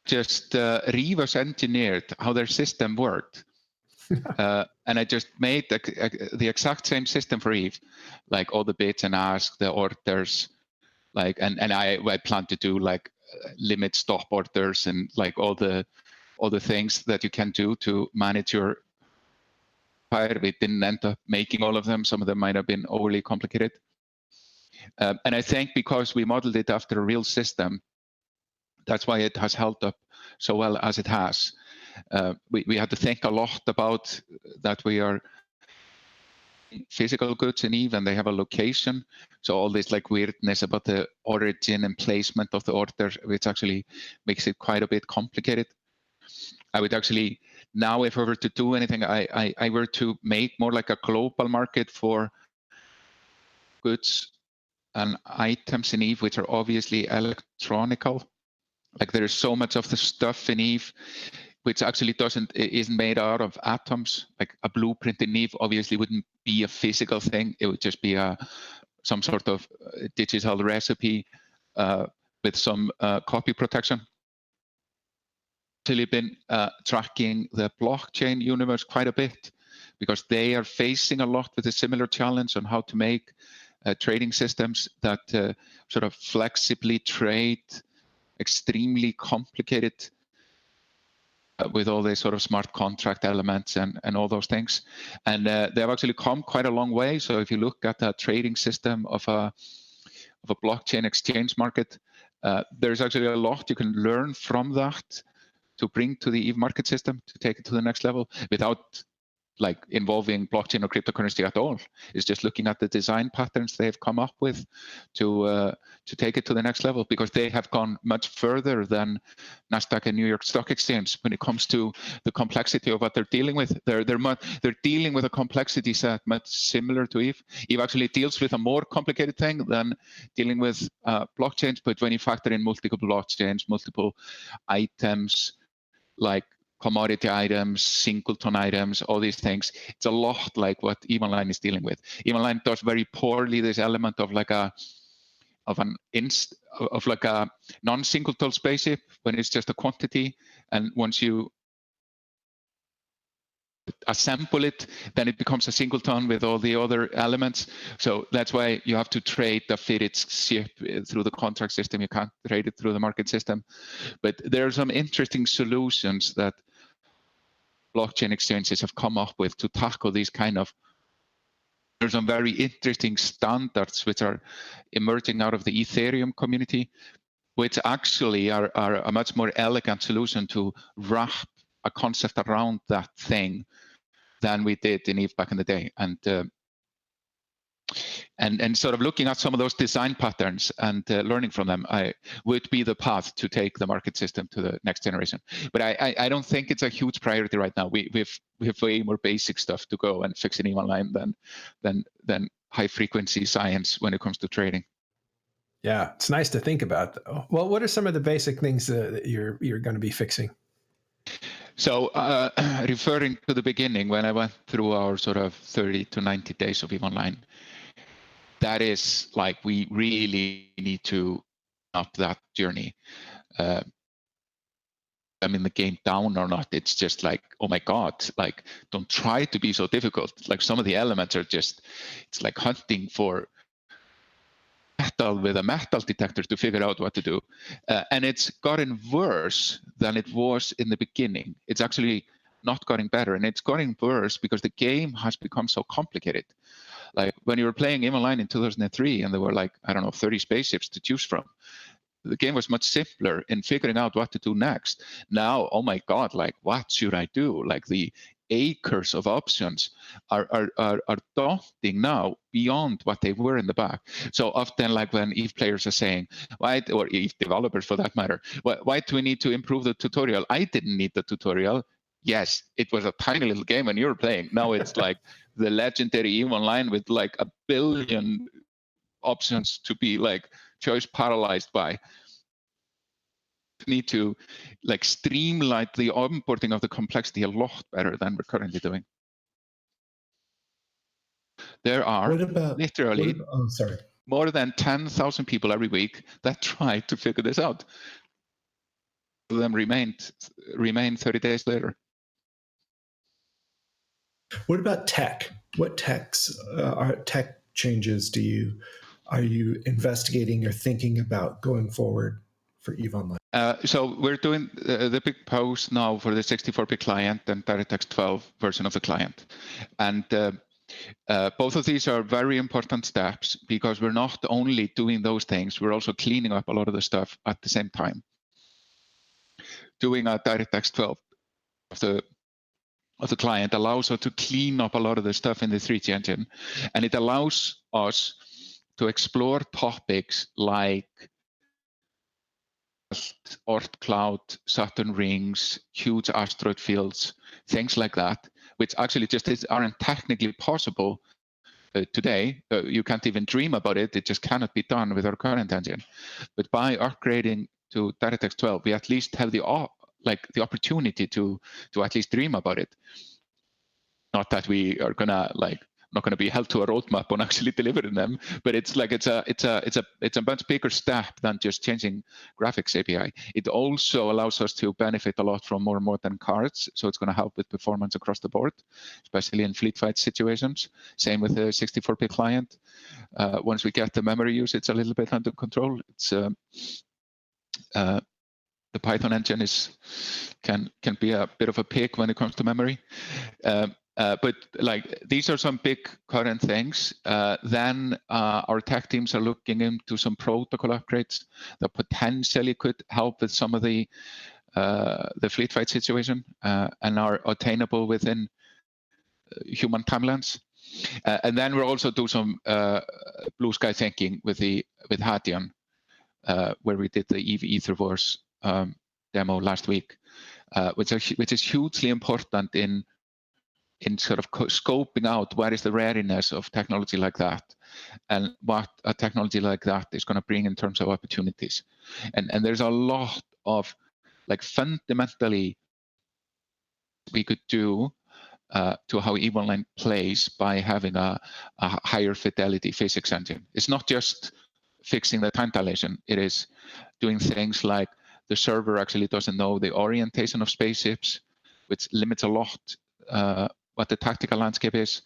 Just reverse engineered how their system worked. And I just made the exact same system for EVE, like all the bids and asks, the orders, like, and I plan to do like limit stop orders and like all the things that you can do to manage your fire. We didn't end up making all of them. Some of them might have been overly complicated. And I think because we modeled it after a real system, that's why it has held up so well as it has. We had to think a lot about that we are physical goods in EVE, and they have a location. So all this like weirdness about the origin and placement of the order, which actually makes it quite a bit complicated. I would actually, now if I were to do anything, I were to make more like a global market for goods and items in EVE, which are obviously electronical. Like there is so much of the stuff in EVE which actually isn't made out of atoms. Like a blueprint in EVE obviously wouldn't be a physical thing. It would just be some sort of digital recipe with some copy protection. Actually been tracking the blockchain universe quite a bit, because they are facing a lot with a similar challenge on how to make trading systems that sort of flexibly trade extremely complicated with all these sort of smart contract elements and all those things. And they have actually come quite a long way. So if you look at a trading system of a blockchain exchange market, there's actually a lot you can learn from that to bring to the EVE market system to take it to the next level without like involving blockchain or cryptocurrency at all. It's just looking at the design patterns they've come up with to take it to the next level, because they have gone much further than NASDAQ and New York Stock Exchange when it comes to the complexity of what they're dealing with. They're dealing with a complexity set much similar to EVE. EVE actually deals with a more complicated thing than dealing with blockchains, but when you factor in multiple blockchains, multiple items, like commodity items, singleton items, all these things, it's a lot like what EVE Online is dealing with. EVE Online does very poorly this element of like a non-singleton spaceship when it's just a quantity, and once you assemble it, then it becomes a singleton with all the other elements. So that's why you have to trade the fitted ship through the contract system. You can't trade it through the market system. But there are some interesting solutions that blockchain exchanges have come up with to tackle these kind of. There's some very interesting standards which are emerging out of the Ethereum community, which actually are a much more elegant solution to wrap a concept around that thing than we did in EVE back in the day. And sort of looking at some of those design patterns and learning from them, would be the path to take the market system to the next generation. But I don't think it's a huge priority right now. We have way more basic stuff to go and fix in EVE Online than high frequency science when it comes to trading. Yeah, it's nice to think about, though. Well, what are some of the basic things that you're going to be fixing? So referring to the beginning, when I went through our sort of 30 to 90 days of EVE Online, that is like, we really need to up that journey. I mean, the game down or not, it's just like, oh my God, like, don't try to be so difficult. Like, some of the elements are just, it's like hunting for metal with a metal detector to figure out what to do. And it's gotten worse than it was in the beginning. It's actually not getting better, and it's getting worse because the game has become so complicated. Like, when you were playing EVE Online in 2003 and there were like, I don't know, 30 spaceships to choose from, the game was much simpler in figuring out what to do next. Now, oh my God, like, what should I do? Like, the acres of options are daunting now beyond what they were in the back. So often, like, when EVE players are saying, why, or EVE developers for that matter, why do we need to improve the tutorial? I didn't need the tutorial. Yes, it was a tiny little game when you were playing. Now it's like the legendary EVE Online with like 1 billion options to be like choice paralyzed by. Need to like streamline the onboarding of the complexity a lot better than we're currently doing. There are literally more than 10,000 people every week that try to figure this out. Them remain 30 days later. What about tech? What tech changes are you investigating or thinking about going forward for EVE Online? So we're doing the big post now for the 64-bit client and DirectX 12 version of the client. And both of these are very important steps because we're not only doing those things, we're also cleaning up a lot of the stuff at the same time. Doing a DirectX 12 of the client allows us to clean up a lot of the stuff in the 3G engine. And it allows us to explore topics like Oort cloud, Saturn rings, huge asteroid fields, things like that, which actually just aren't technically possible today. You can't even dream about it. It just cannot be done with our current engine. But by upgrading to DirectX 12, we at least have the opportunity to at least dream about it. Not that we are gonna not going to be held to a roadmap on actually delivering them, but it's a much bigger step than just changing graphics API. It also allows us to benefit a lot from more modern cards, so it's going to help with performance across the board, especially in fleet fight situations. Same with the 64-bit client. Once we get the memory usage a little bit under control, it's the Python engine can be a bit of a pig when it comes to memory. But like, these are some big current things. Then our tech teams are looking into some protocol upgrades that potentially could help with some of the fleet fight situation and are attainable within human timelines. And then we'll also do some blue sky thinking with Hadrian, where we did the EVE Etherverse demo last week, which is hugely important in sort of scoping out what is the rareness of technology like that and what a technology like that is going to bring in terms of opportunities. And there's a lot of, like, fundamentally we could do to how EVE Online plays by having a higher fidelity physics engine. It's not just fixing the time dilation. It is doing things like the server actually doesn't know the orientation of spaceships, which limits a lot what the tactical landscape is,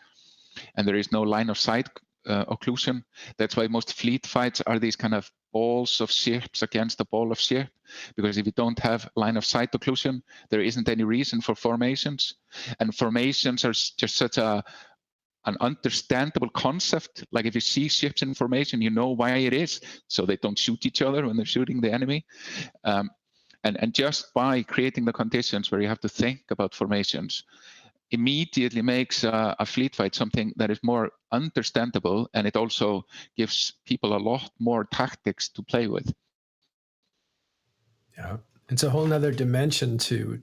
and there is no line of sight occlusion. That's why most fleet fights are these kind of balls of ships against a ball of ship, because if you don't have line of sight occlusion, there isn't any reason for formations, and formations are just such an understandable concept. Like if you see ships in formation, you know why it is, so they don't shoot each other when they're shooting the enemy. And just by creating the conditions where you have to think about formations, immediately makes a fleet fight something that is more understandable, and it also gives people a lot more tactics to play with. Yeah, it's a whole nother dimension to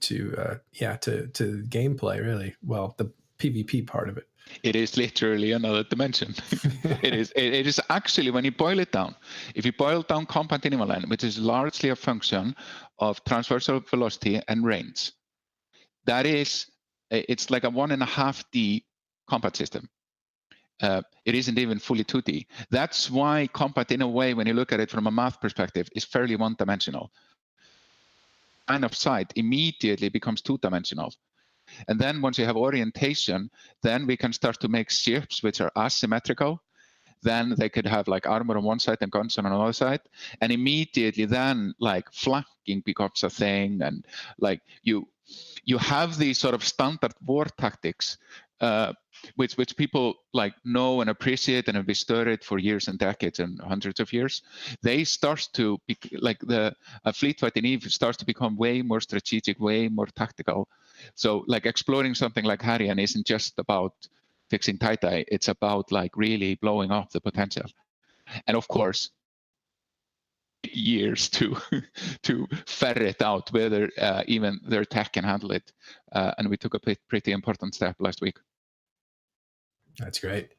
gameplay, really. Well, the PvP part of it. It is literally another dimension. It is actually, when you boil it down, if you boil down combat in Invaland, which is largely a function of transversal velocity and range, it's like a 1.5D combat system. It isn't even fully 2D. That's why combat, in a way, when you look at it from a math perspective, is fairly one-dimensional. Line of sight immediately becomes two-dimensional. And then once you have orientation, then we can start to make ships which are asymmetrical. Then they could have like armor on one side and guns on another side. And immediately then like flanking becomes a thing. And like you have these sort of standard war tactics, which people like know and appreciate and have been studied for years and decades and hundreds of years. They start to be like a fleet fight in Eve starts to become way more strategic, way more tactical. So like exploring something like Harrian isn't just about fixing tie-dye, it's about like really blowing up the potential. And of course, years to ferret out whether even their tech can handle it. And we took a pretty important step last week. That's great.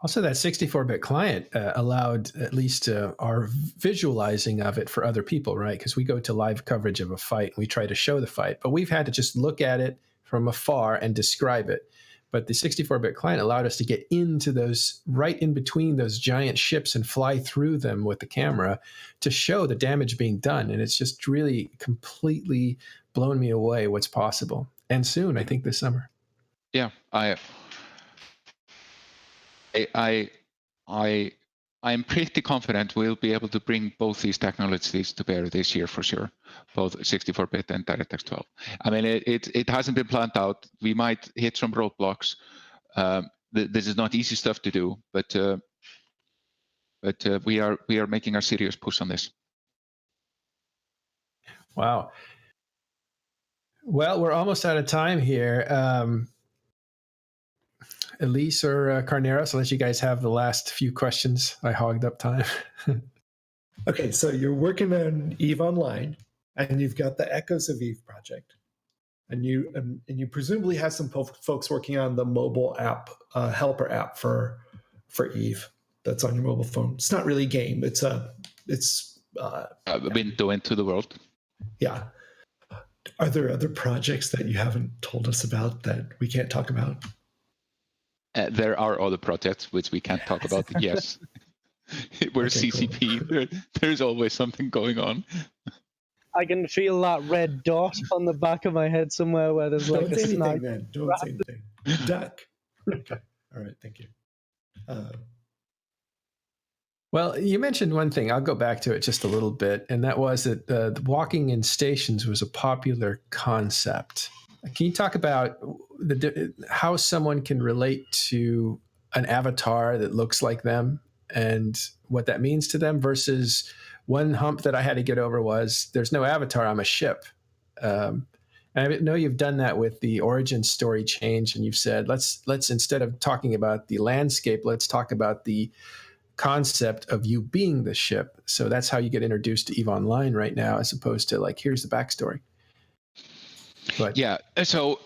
Also, that 64-bit client allowed at least our visualizing of it for other people, right? Because we go to live coverage of a fight and we try to show the fight, but we've had to just look at it from afar and describe it. But the 64-bit client allowed us to get into those, right in between those giant ships and fly through them with the camera to show the damage being done. And it's just really completely blown me away what's possible. And soon, I think this summer. Yeah, I'm pretty confident we'll be able to bring both these technologies to bear this year for sure, both 64-bit and DirectX 12. I mean, it hasn't been planned out. We might hit some roadblocks. This is not easy stuff to do, but we are making a serious push on this. Wow. Well, we're almost out of time here. Elise or Carneros, I'll let you guys have the last few questions. I hogged up time. Okay, so you're working on EVE Online, and you've got the Echoes of EVE project, and you presumably have some folks working on the mobile app, helper app for EVE that's on your mobile phone. It's not really a game. It's a window into the world. Yeah. Are there other projects that you haven't told us about that we can't talk about? There are other projects which we can't talk about. Yes, we're Okay, CCP. cool. There's always something going on. I can feel that red dot on the back of my head somewhere where there's like Don't a say snag. anything, man. Don't say anything. Duck. Okay. All right. Thank you. Well, you mentioned one thing. I'll go back to it just a little bit, and that was that walking in stations was a popular concept. Can you talk about how someone can relate to an avatar that looks like them and what that means to them versus one hump that I had to get over was there's no avatar, I'm a ship. And I know you've done that with the origin story change, and you've said, let's instead of talking about the landscape, let's talk about the concept of you being the ship. So that's how you get introduced to EVE Online right now, as opposed to like, here's the backstory. But yeah, so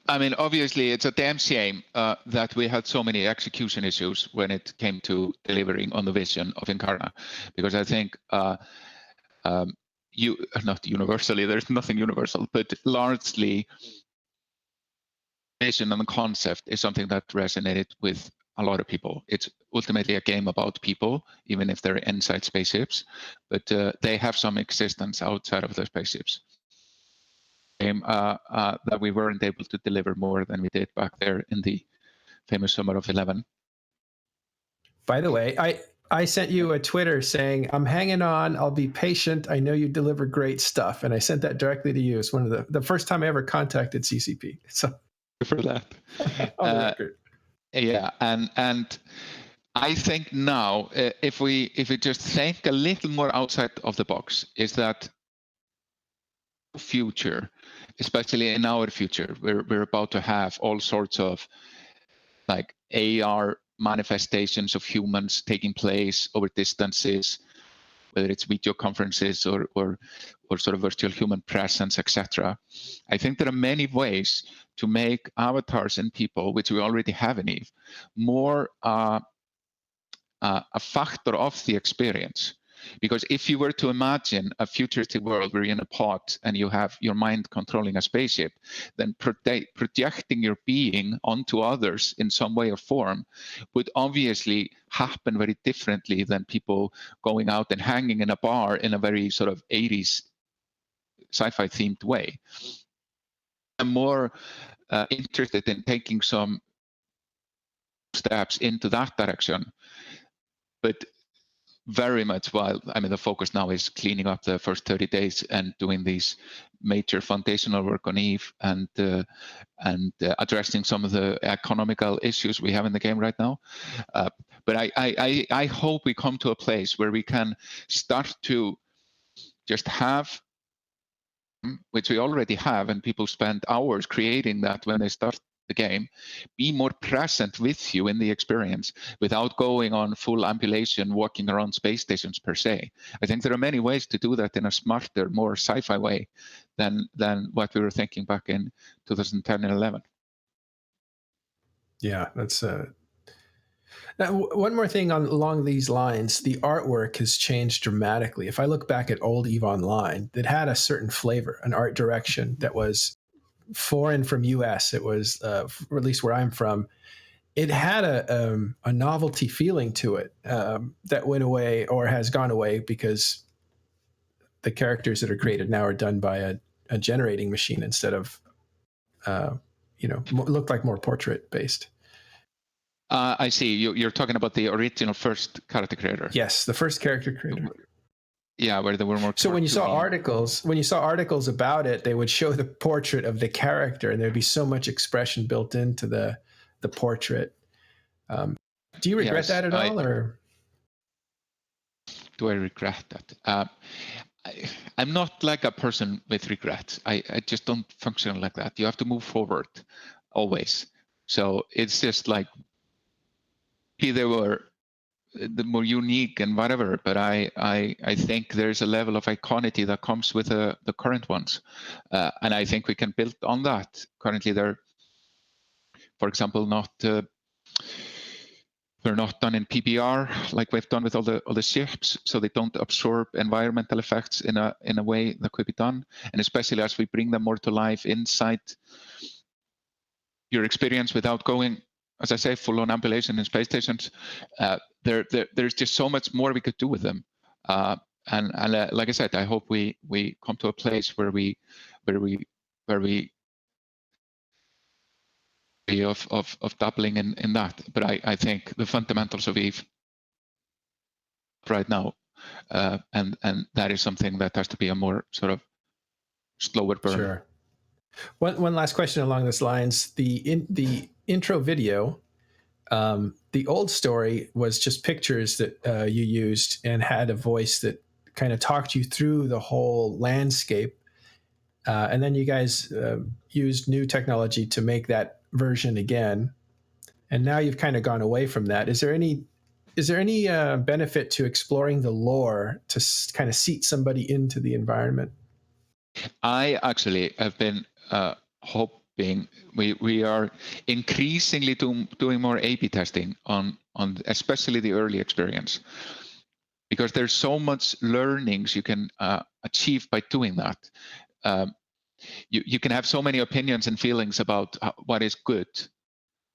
I mean, obviously, it's a damn shame that we had so many execution issues when it came to delivering on the vision of Incarna, because I think not universally, there's nothing universal, but largely, vision and the concept is something that resonated with a lot of people. It's ultimately a game about people, even if they're inside spaceships, but they have some existence outside of the spaceships. game that we weren't able to deliver more than we did back there in the famous summer of 11. By the way, I sent you a Twitter saying, I'm hanging on, I'll be patient, I know you deliver great stuff. And I sent that directly to you. It's one of the first time I ever contacted CCP. So for that. on the record. Yeah, and I think now, if we just think a little more outside of the box, is that future, especially in our future, we're about to have all sorts of like AR manifestations of humans taking place over distances, whether it's video conferences or sort of virtual human presence, etc. I think there are many ways to make avatars and people, which we already have in Eve, more a factor of the experience. Because if you were to imagine a futuristic world where you're in a pod and you have your mind controlling a spaceship, then projecting your being onto others in some way or form would obviously happen very differently than people going out and hanging in a bar in a very sort of 80s sci-fi themed way. I'm more interested in taking some steps into that direction, but very much while, I mean, the focus now is cleaning up the first 30 days and doing these major foundational work on Eve and addressing some of the economical issues we have in the game right now. But I hope we come to a place where we can start to just have, which we already have, and people spend hours creating that when they start the game, be more present with you in the experience without going on full ambulation, walking around space stations per se. I think there are many ways to do that in a smarter, more sci-fi way than what we were thinking back in 2010 and 11. Yeah, that's now, one more thing along these lines, the artwork has changed dramatically. If I look back at old EVE Online, it had a certain flavor, an art direction that was foreign from US. It was, or at least where I'm from, it had a novelty feeling to it that went away or has gone away because the characters that are created now are done by a generating machine instead of, looked like more portrait based. I see. You're talking about the original first character creator. Yes, the first character creator. Yeah, where there were more. So when you saw articles about it, they would show the portrait of the character, and there'd be so much expression built into the portrait. Do you regret that at all, or do I regret that? I'm not like a person with regrets. I just don't function like that. You have to move forward always. So it's just like they were the more unique and whatever, but I think there's a level of iconity that comes with the current ones, and I think we can build on that. Currently, they're, for example, they're not done in PBR like we've done with all the ships, so they don't absorb environmental effects in a way that could be done, and especially as we bring them more to life inside your experience without going, as I say, full-on ambulation in space stations. There's just so much more we could do with them, and like I said, I hope we come to a place where we of dabbling in that. But I think the fundamentals of Eve right now, and that is something that has to be a more sort of slower burn. Sure. One last question along those lines. The intro video, the old story was just pictures that you used and had a voice that kind of talked you through the whole landscape. And then you guys used new technology to make that version again. And now you've kind of gone away from that. Is there any benefit to exploring the lore to kind of seat somebody into the environment? I actually have been hoping we are increasingly doing more A/B testing on especially the early experience, because there's so much learnings you can achieve by doing that. You can have so many opinions and feelings about what is good,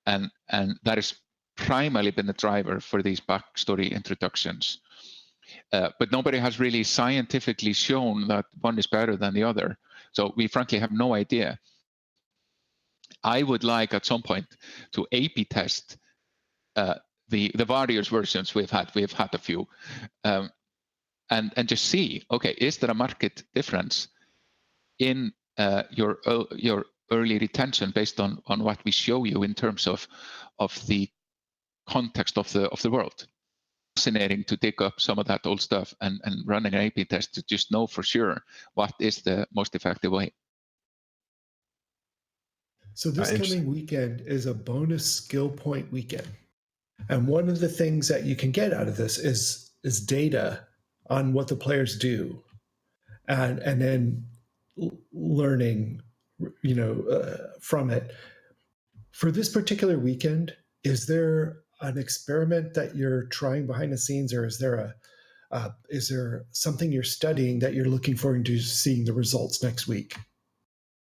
and that has primarily been the driver for these backstory introductions. But nobody has really scientifically shown that one is better than the other. So we frankly have no idea. I would like at some point to A/B test the various versions we've had. We've had a few, and just see, okay, is there a market difference in your early retention based on what we show you in terms of the context of the world? Fascinating to dig up some of that old stuff and running an A/B test to just know for sure what is the most effective way. So this coming weekend is a bonus skill point weekend. And one of the things that you can get out of this is data on what the players do, and then learning, from it. For this particular weekend, is there an experiment that you're trying behind the scenes, or is there something you're studying that you're looking forward to seeing the results next week?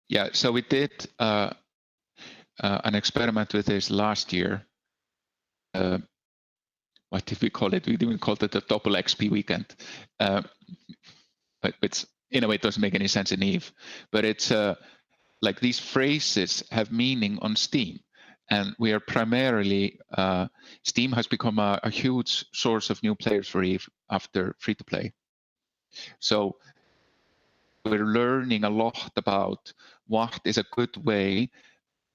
Yeah, so we did an experiment with this last year. What did we call it? We didn't call it the double XP weekend, but it's, in a way, it doesn't make any sense in Eve. But it's like these phrases have meaning on Steam, and we are primarily Steam has become a huge source of new players for Eve after free-to-play. So we're learning a lot about what is a good way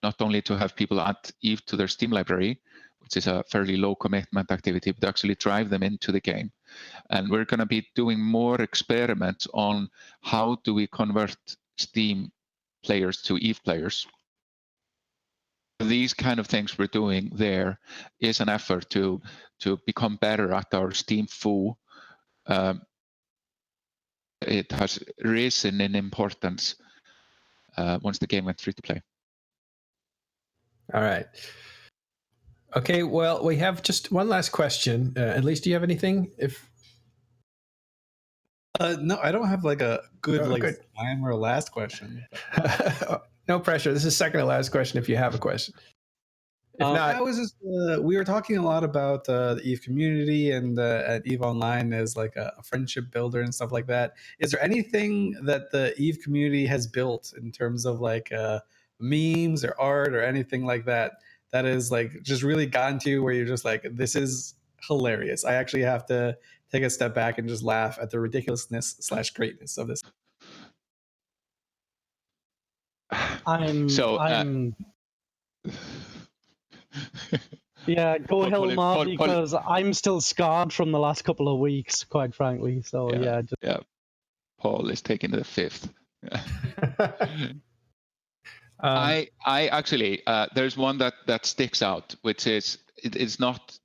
not only to have people add Eve to their Steam library, which is a fairly low commitment activity, but actually drive them into the game. And we're going to be doing more experiments on how do we convert Steam players to Eve players. These kind of things we're doing there is an effort to become better at our Steam foo. It has risen in importance once the game went free to play. All right. Okay, well, we have just one last question. Elise, do you have anything? No, I don't have like a good time or last question. No pressure. This is second to last question if you have a question. If not, I was just we were talking a lot about the Eve community and at Eve Online as like a friendship builder and stuff like that. Is there anything that the Eve community has built in terms of like memes or art or anything like that that is like just really gotten to you where you're just like, this is hilarious? I actually have to take a step back and just laugh at the ridiculousness/greatness of this. Yeah, go Hellmar, because I'm still scarred from the last couple of weeks, quite frankly. So yeah. Paul is taking the fifth. I actually there's one that sticks out, which is it's not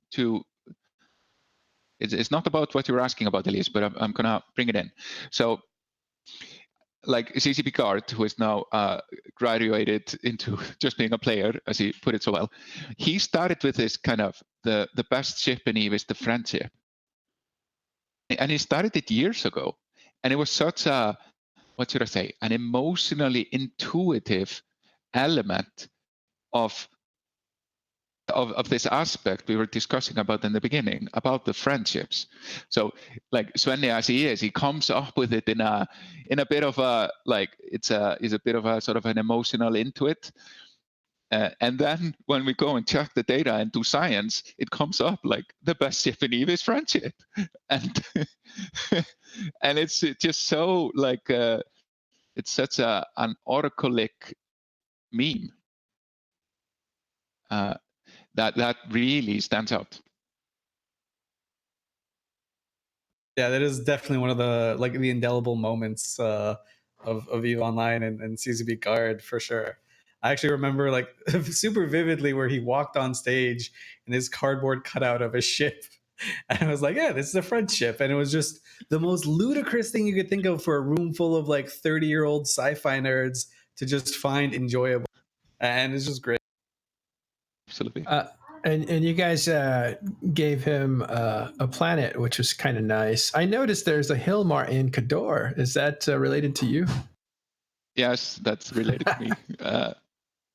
about what you're asking about, Elise, but I'm gonna bring it in. So, like CCP Guard, who is now graduated into just being a player, as he put it so well, he started with this kind of the best ship in Eve is the friendship, and he started it years ago, and it was such a, what should I say, an emotionally intuitive element of this aspect we were discussing about in the beginning, about the friendships. So like Svenny, as he is, he comes up with it in a bit of a, like, it's a bit of a sort of an emotional intuit. And then when we go and check the data and do science, it comes up like the best ship in Eve is friendship. And and it's just so like, it's such an oracolic meme. That really stands out. Yeah, that is definitely one of the like the indelible moments of Eve Online and CCP Guard for sure. I actually remember like super vividly where he walked on stage in his cardboard cutout of a ship. And I was like, yeah, this is a friendship. And it was just the most ludicrous thing you could think of for a room full of like 30-year-old sci-fi nerds to just find enjoyable. And it's just great. Absolutely. And you guys gave him a planet, which was kind of nice. I noticed there's a Hellmar in Cador. Is that related to you? Yes, that's related to me.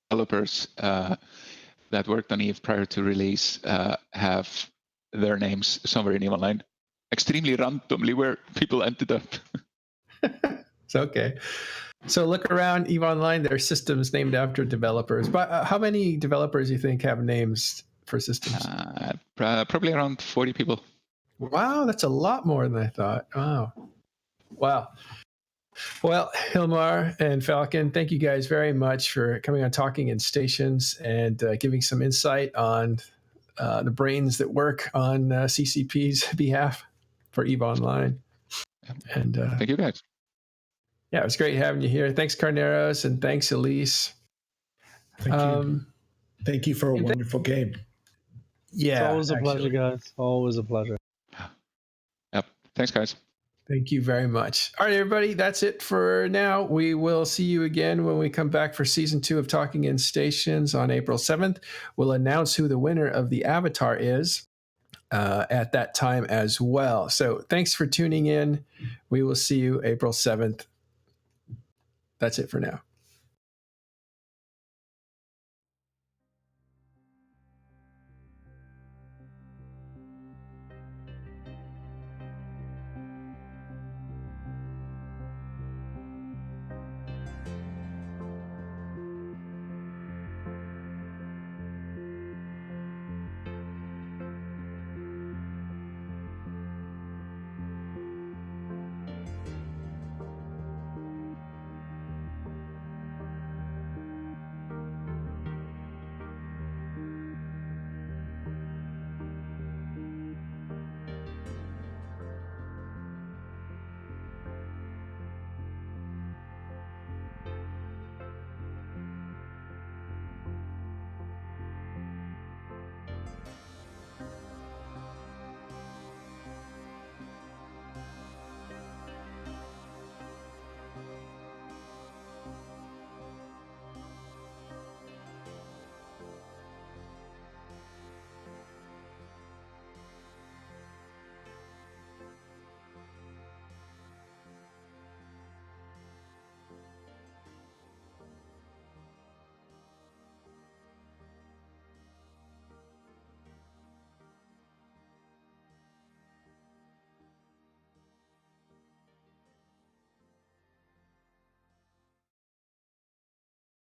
Developers that worked on Eve prior to release have their names somewhere in Eve Online. Extremely randomly where people ended up. It's okay. So look around EVE Online. There are systems named after developers. But how many developers do you think have names for systems? Probably around 40 people. Wow, that's a lot more than I thought. Wow. Well, Hilmar and Falcon, thank you guys very much for coming on Talking in Stations and giving some insight on the brains that work on CCP's behalf for EVE Online. And thank you, guys. Yeah, it was great having you here. Thanks, Carneros, and thanks, Elise. Thank you. Thank you for a wonderful game. Yeah, it's always a pleasure, guys. Always a pleasure. Yep. Thanks, guys. Thank you very much. All right, everybody, that's it for now. We will see you again when we come back for season 2 of Talking in Stations on April 7th. We'll announce who the winner of the avatar is at that time as well. So thanks for tuning in. We will see you April 7th. That's it for now.